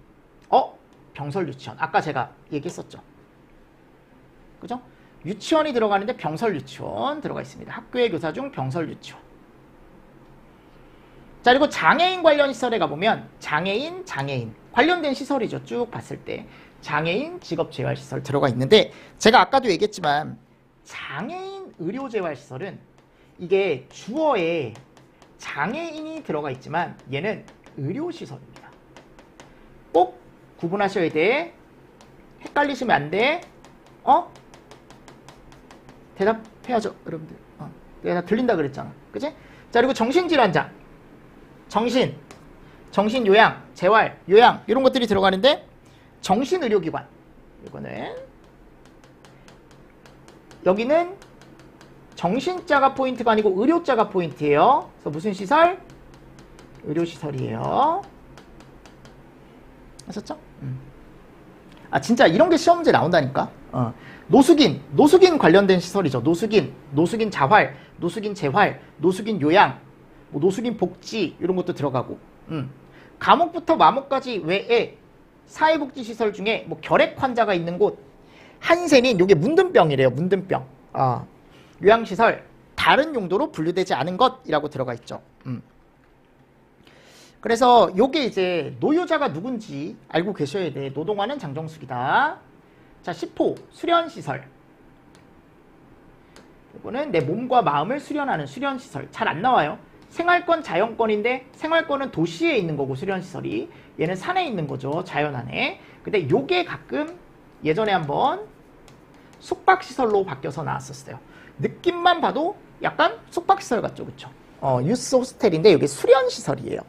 병설 유치원. 아까 제가 얘기했었죠. 그죠? 유치원이 들어가는데 병설 유치원 들어가 있습니다. 학교의 교사 중 병설 유치원. 자, 그리고 장애인 관련 시설에 가보면 장애인 관련된 시설이죠. 쭉 봤을 때 장애인 직업재활시설 들어가 있는데, 제가 아까도 얘기했지만 장애인 의료재활시설은 이게 주어에 장애인이 들어가 있지만 얘는 의료시설입니다. 꼭 구분하셔야 돼. 헷갈리시면 안 돼. 대답해야죠, 여러분들. 내가 다 들린다 그랬잖아. 그치? 자, 그리고 정신질환자, 정신요양, 재활, 요양 이런 것들이 들어가는데, 정신의료기관, 여기는 정신자가 포인트가 아니고 의료자가 포인트예요. 그래서 무슨 시설? 의료시설이에요. 아셨죠? 진짜 이런 게 시험 문제 나온다니까. 노숙인 관련된 시설이죠. 노숙인 자활, 노숙인 재활, 노숙인 요양, 뭐 노숙인 복지 이런 것도 들어가고. 감옥부터 마목까지 외에 사회복지시설 중에 뭐 결핵 환자가 있는 곳, 한센인 요게 문든병이래요. 문든병. 요양시설, 다른 용도로 분류되지 않은 것이라고 들어가 있죠. 그래서 요게 이제 노유자가 누군지 알고 계셔야 돼. 노동하는 장정숙이다. 자, 10호 수련시설. 이거는 내 몸과 마음을 수련하는 수련시설. 잘 안 나와요. 생활권, 자연권인데 생활권은 도시에 있는 거고 수련시설이, 얘는 산에 있는 거죠. 자연 안에. 근데 요게 가끔 예전에 한번 숙박시설로 바뀌어서 나왔었어요. 느낌만 봐도 약간 숙박시설 같죠. 그쵸? 유스 호스텔인데 이게 수련시설이에요.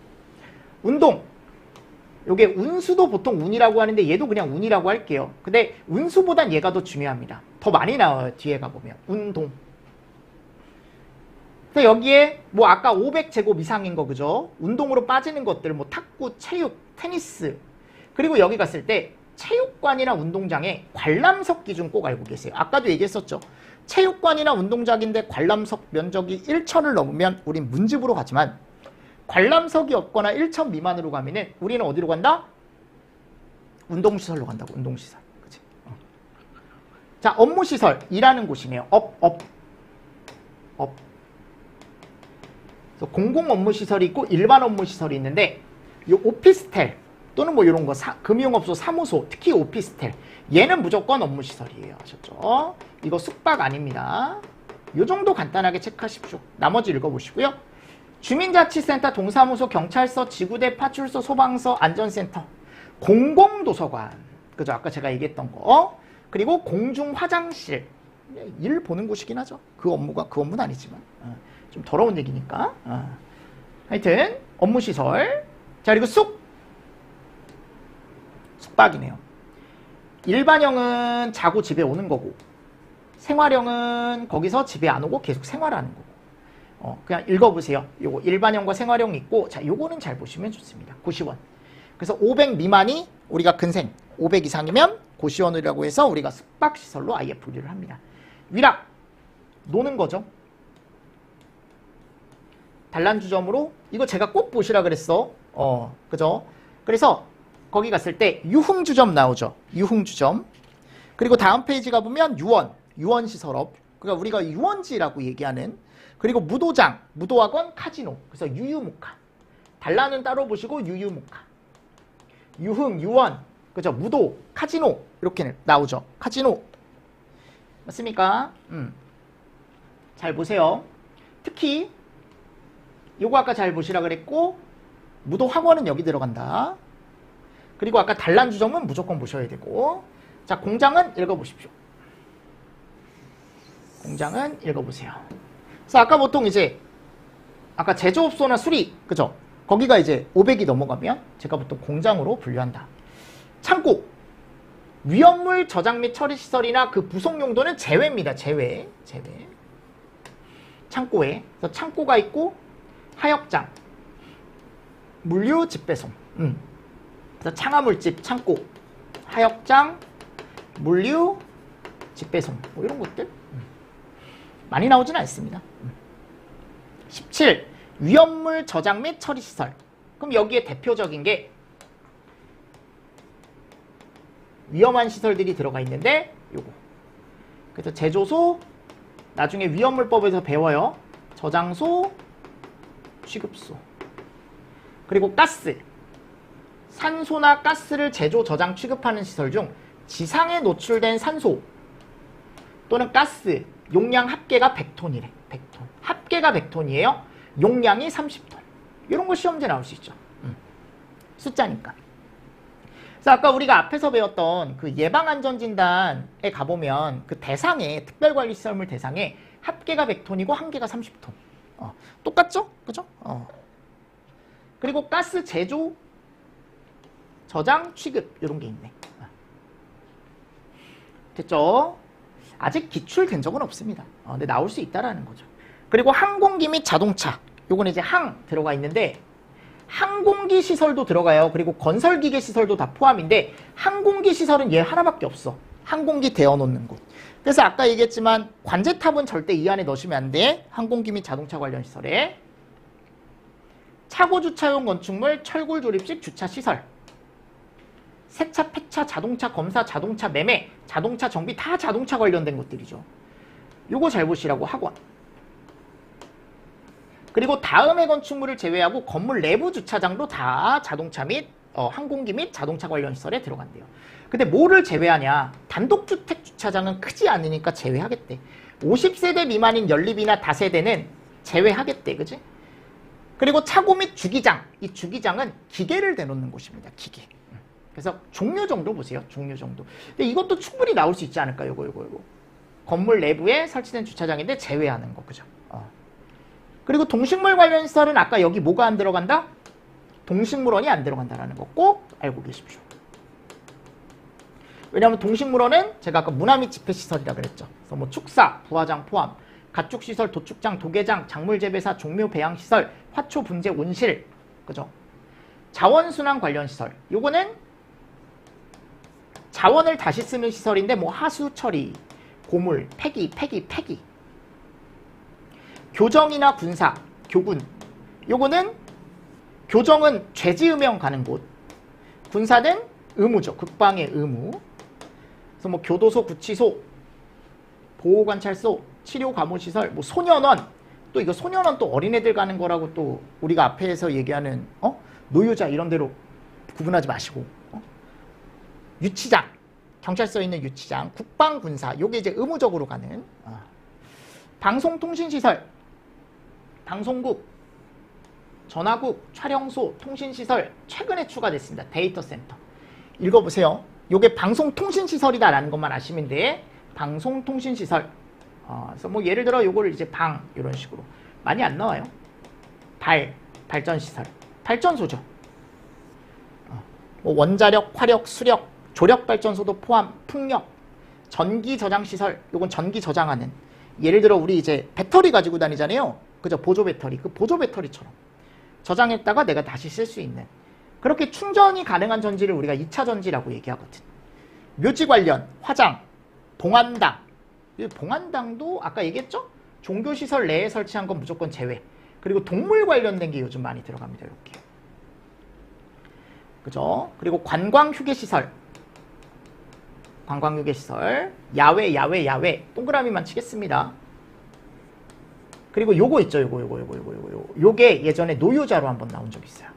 운동. 요게 운수도 보통 운이라고 하는데 얘도 그냥 운이라고 할게요. 근데 운수보단 얘가 더 중요합니다. 더 많이 나와요. 뒤에 가보면. 운동. 그래서 여기에 뭐 아까 500제곱 이상인 거 그죠? 운동으로 빠지는 것들 뭐 탁구, 체육, 테니스. 그리고 여기 갔을 때 체육관이나 운동장에 관람석 기준 꼭 알고 계세요. 아까도 얘기했었죠. 체육관이나 운동장인데 관람석 면적이 1,000을 넘으면 우린 문집으로 가지만, 관람석이 없거나 1,000 미만으로 가면은 우리는 어디로 간다? 운동시설로 간다고. 운동시설. 그치? 자, 업무시설. 일하는 곳이네요. 업. 그래서 공공 업무시설이 있고 일반 업무시설이 있는데, 이 오피스텔 또는 뭐 이런 거 금융업소, 사무소, 특히 오피스텔, 얘는 무조건 업무시설이에요. 아셨죠? 이거 숙박 아닙니다. 요 정도 간단하게 체크하십시오. 나머지 읽어보시고요. 주민자치센터, 동사무소, 경찰서, 지구대, 파출소, 소방서, 안전센터, 공공도서관, 그죠? 아까 제가 얘기했던 거. 그리고 공중화장실. 일 보는 곳이긴 하죠. 그 업무는 아니지만. 좀 더러운 얘기니까. 하여튼 업무시설. 자, 그리고 숙박이네요. 일반형은 자고 집에 오는 거고, 생활형은 거기서 집에 안 오고 계속 생활하는 거고. 그냥 읽어보세요. 요거 일반형과 생활형이 있고, 자, 요거는 잘 보시면 좋습니다. 고시원. 그래서 500 미만이 우리가 근생, 500 이상이면 고시원이라고 해서 우리가 숙박시설로 아예 분류를 합니다. 위락, 노는 거죠. 단란주점으로, 이거 제가 꼭 보시라 그랬어. 그죠? 그래서 거기 갔을 때 유흥주점 나오죠. 유흥주점. 그리고 다음 페이지 가보면 유원시설업. 그러니까 우리가 유원지라고 얘기하는. 그리고 무도장, 무도학원, 카지노. 그래서 유유무카. 단란은 따로 보시고 유유무카. 유흥, 유원, 그죠? 무도, 카지노 이렇게 나오죠. 카지노. 맞습니까? 잘 보세요. 특히 요거 아까 잘 보시라 그랬고, 무도학원은 여기 들어간다. 그리고 아까 단란주점은 무조건 보셔야 되고. 자, 공장은 읽어보십시오. 공장은 읽어보세요. 그래서 아까 보통 이제 아까 제조업소나 수리, 그죠? 거기가 이제 500이 넘어가면 제가 보통 공장으로 분류한다. 창고, 위험물 저장 및 처리 시설이나 그 부속 용도는 제외입니다. 제외. 창고에. 그래서 창고가 있고, 하역장, 물류 집배송. 그래서 창화물집, 창고, 하역장, 물류, 직배송 뭐 이런 것들 많이 나오진 않습니다. 17. 위험물 저장 및 처리 시설. 그럼 여기에 대표적인 게 위험한 시설들이 들어가 있는데 요거. 그래서 제조소, 나중에 위험물법에서 배워요. 저장소, 취급소. 그리고 가스. 산소나 가스를 제조, 저장, 취급하는 시설 중 지상에 노출된 산소 또는 가스 용량 합계가 100톤이래. 100톤. 합계가 100톤이에요. 용량이 30톤. 이런 거 시험제 나올 수 있죠. 숫자니까. 그래서 아까 우리가 앞에서 배웠던 그 예방안전진단에 가보면 그 대상에, 특별관리시설물 대상에 합계가 100톤이고 한계가 30톤. 똑같죠? 그죠? 그리고 가스 제조, 저장, 취급 이런 게 있네. 됐죠? 아직 기출된 적은 없습니다. 근데 나올 수 있다라는 거죠. 그리고 항공기 및 자동차. 요거는 이제 항 들어가 있는데 항공기 시설도 들어가요. 그리고 건설기계 시설도 다 포함인데 항공기 시설은 얘 하나밖에 없어. 항공기 데워놓는 곳. 그래서 아까 얘기했지만 관제탑은 절대 이 안에 넣으시면 안 돼. 항공기 및 자동차 관련 시설에. 차고 주차용 건축물, 철골 조립식 주차 시설. 세차, 폐차, 자동차 검사, 자동차 매매, 자동차 정비 다 자동차 관련된 것들이죠. 요거 잘 보시라고 학원. 그리고 다음의 건축물을 제외하고 건물 내부 주차장도 다 자동차 및 항공기 및 자동차 관련 시설에 들어간대요. 근데 뭐를 제외하냐? 단독주택 주차장은 크지 않으니까 제외하겠대. 50세대 미만인 연립이나 다세대는 제외하겠대. 그지? 그리고 차고 및 주기장. 이 주기장은 기계를 대놓는 곳입니다. 기계. 그래서 종류 정도 보세요. 종류 정도. 근데 이것도 충분히 나올 수 있지 않을까요? 이거. 건물 내부에 설치된 주차장인데 제외하는 거. 그죠? 그리고 동식물 관련 시설은 아까 여기 뭐가 안 들어간다? 동식물원이 안 들어간다라는 거 꼭 알고 계십시오. 왜냐하면 동식물원은 제가 아까 문화 및 집회시설이라 그랬죠. 그래서 뭐 축사, 부화장 포함, 가축시설, 도축장, 도계장, 작물재배사, 종묘 배양시설, 화초 분재 온실, 그죠? 자원순환 관련 시설. 요거는 자원을 다시 쓰는 시설인데 뭐 하수 처리, 고물, 폐기. 교정이나 군사, 교군. 요거는 교정은 죄지으면 가는 곳. 군사는 의무죠. 국방의 의무. 그래서 뭐 교도소, 구치소, 보호관찰소, 치료감호시설, 뭐 소년원. 또 이거 소년원 또 어린애들 가는 거라고 또 우리가 앞에서 얘기하는 노유자 이런 데로 구분하지 마시고. 유치장. 경찰서에 있는 유치장. 국방군사. 요게 이제 의무적으로 가는. 방송통신시설. 방송국, 전화국, 촬영소, 통신시설 최근에 추가됐습니다. 데이터 센터. 읽어보세요. 요게 방송통신시설이다라는 것만 아시면 돼. 방송통신시설. 그래서 뭐 예를 들어 요거를 이제 방 이런 식으로 많이 안 나와요. 발전시설. 발전소죠. 뭐 원자력, 화력, 수력, 조력발전소도 포함, 풍력, 전기 저장시설. 요건 전기 저장하는. 예를 들어 우리 이제 배터리 가지고 다니잖아요. 그죠? 보조 배터리. 그 보조 배터리처럼 저장했다가 내가 다시 쓸 수 있는 그렇게 충전이 가능한 전지를 우리가 2차 전지라고 얘기하거든. 묘지 관련, 화장, 봉안당. 봉안당도 아까 얘기했죠? 종교시설 내에 설치한 건 무조건 제외. 그리고 동물 관련된 게 요즘 많이 들어갑니다. 이렇게. 그죠? 그리고 관광휴게시설. 관광휴게시설. 야외. 동그라미만 치겠습니다. 그리고 요거 있죠. 요게 예전에 노유자로 한번 나온 적 있어요.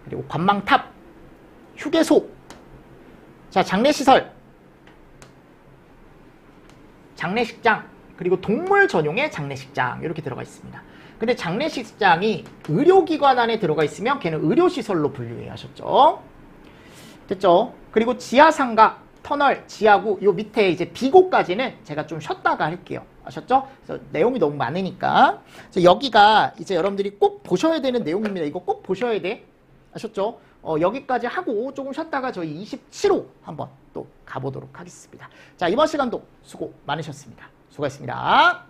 그리고 관망탑, 휴게소. 자, 장례시설. 장례식장. 그리고 동물 전용의 장례식장. 이렇게 들어가 있습니다. 근데 장례식장이 의료기관 안에 들어가 있으면 걔는 의료시설로 분류해야 하셨죠. 됐죠? 그리고 지하상가, 터널, 지하구, 요 밑에 이제 비고까지는 제가 좀 쉬었다가 할게요. 아셨죠? 그래서 내용이 너무 많으니까. 그래서 여기가 이제 여러분들이 꼭 보셔야 되는 내용입니다. 이거 꼭 보셔야 돼. 아셨죠? 여기까지 하고 조금 쉬었다가 저희 27호 한번 또 가보도록 하겠습니다. 자, 이번 시간도 수고 많으셨습니다. 수고하셨습니다.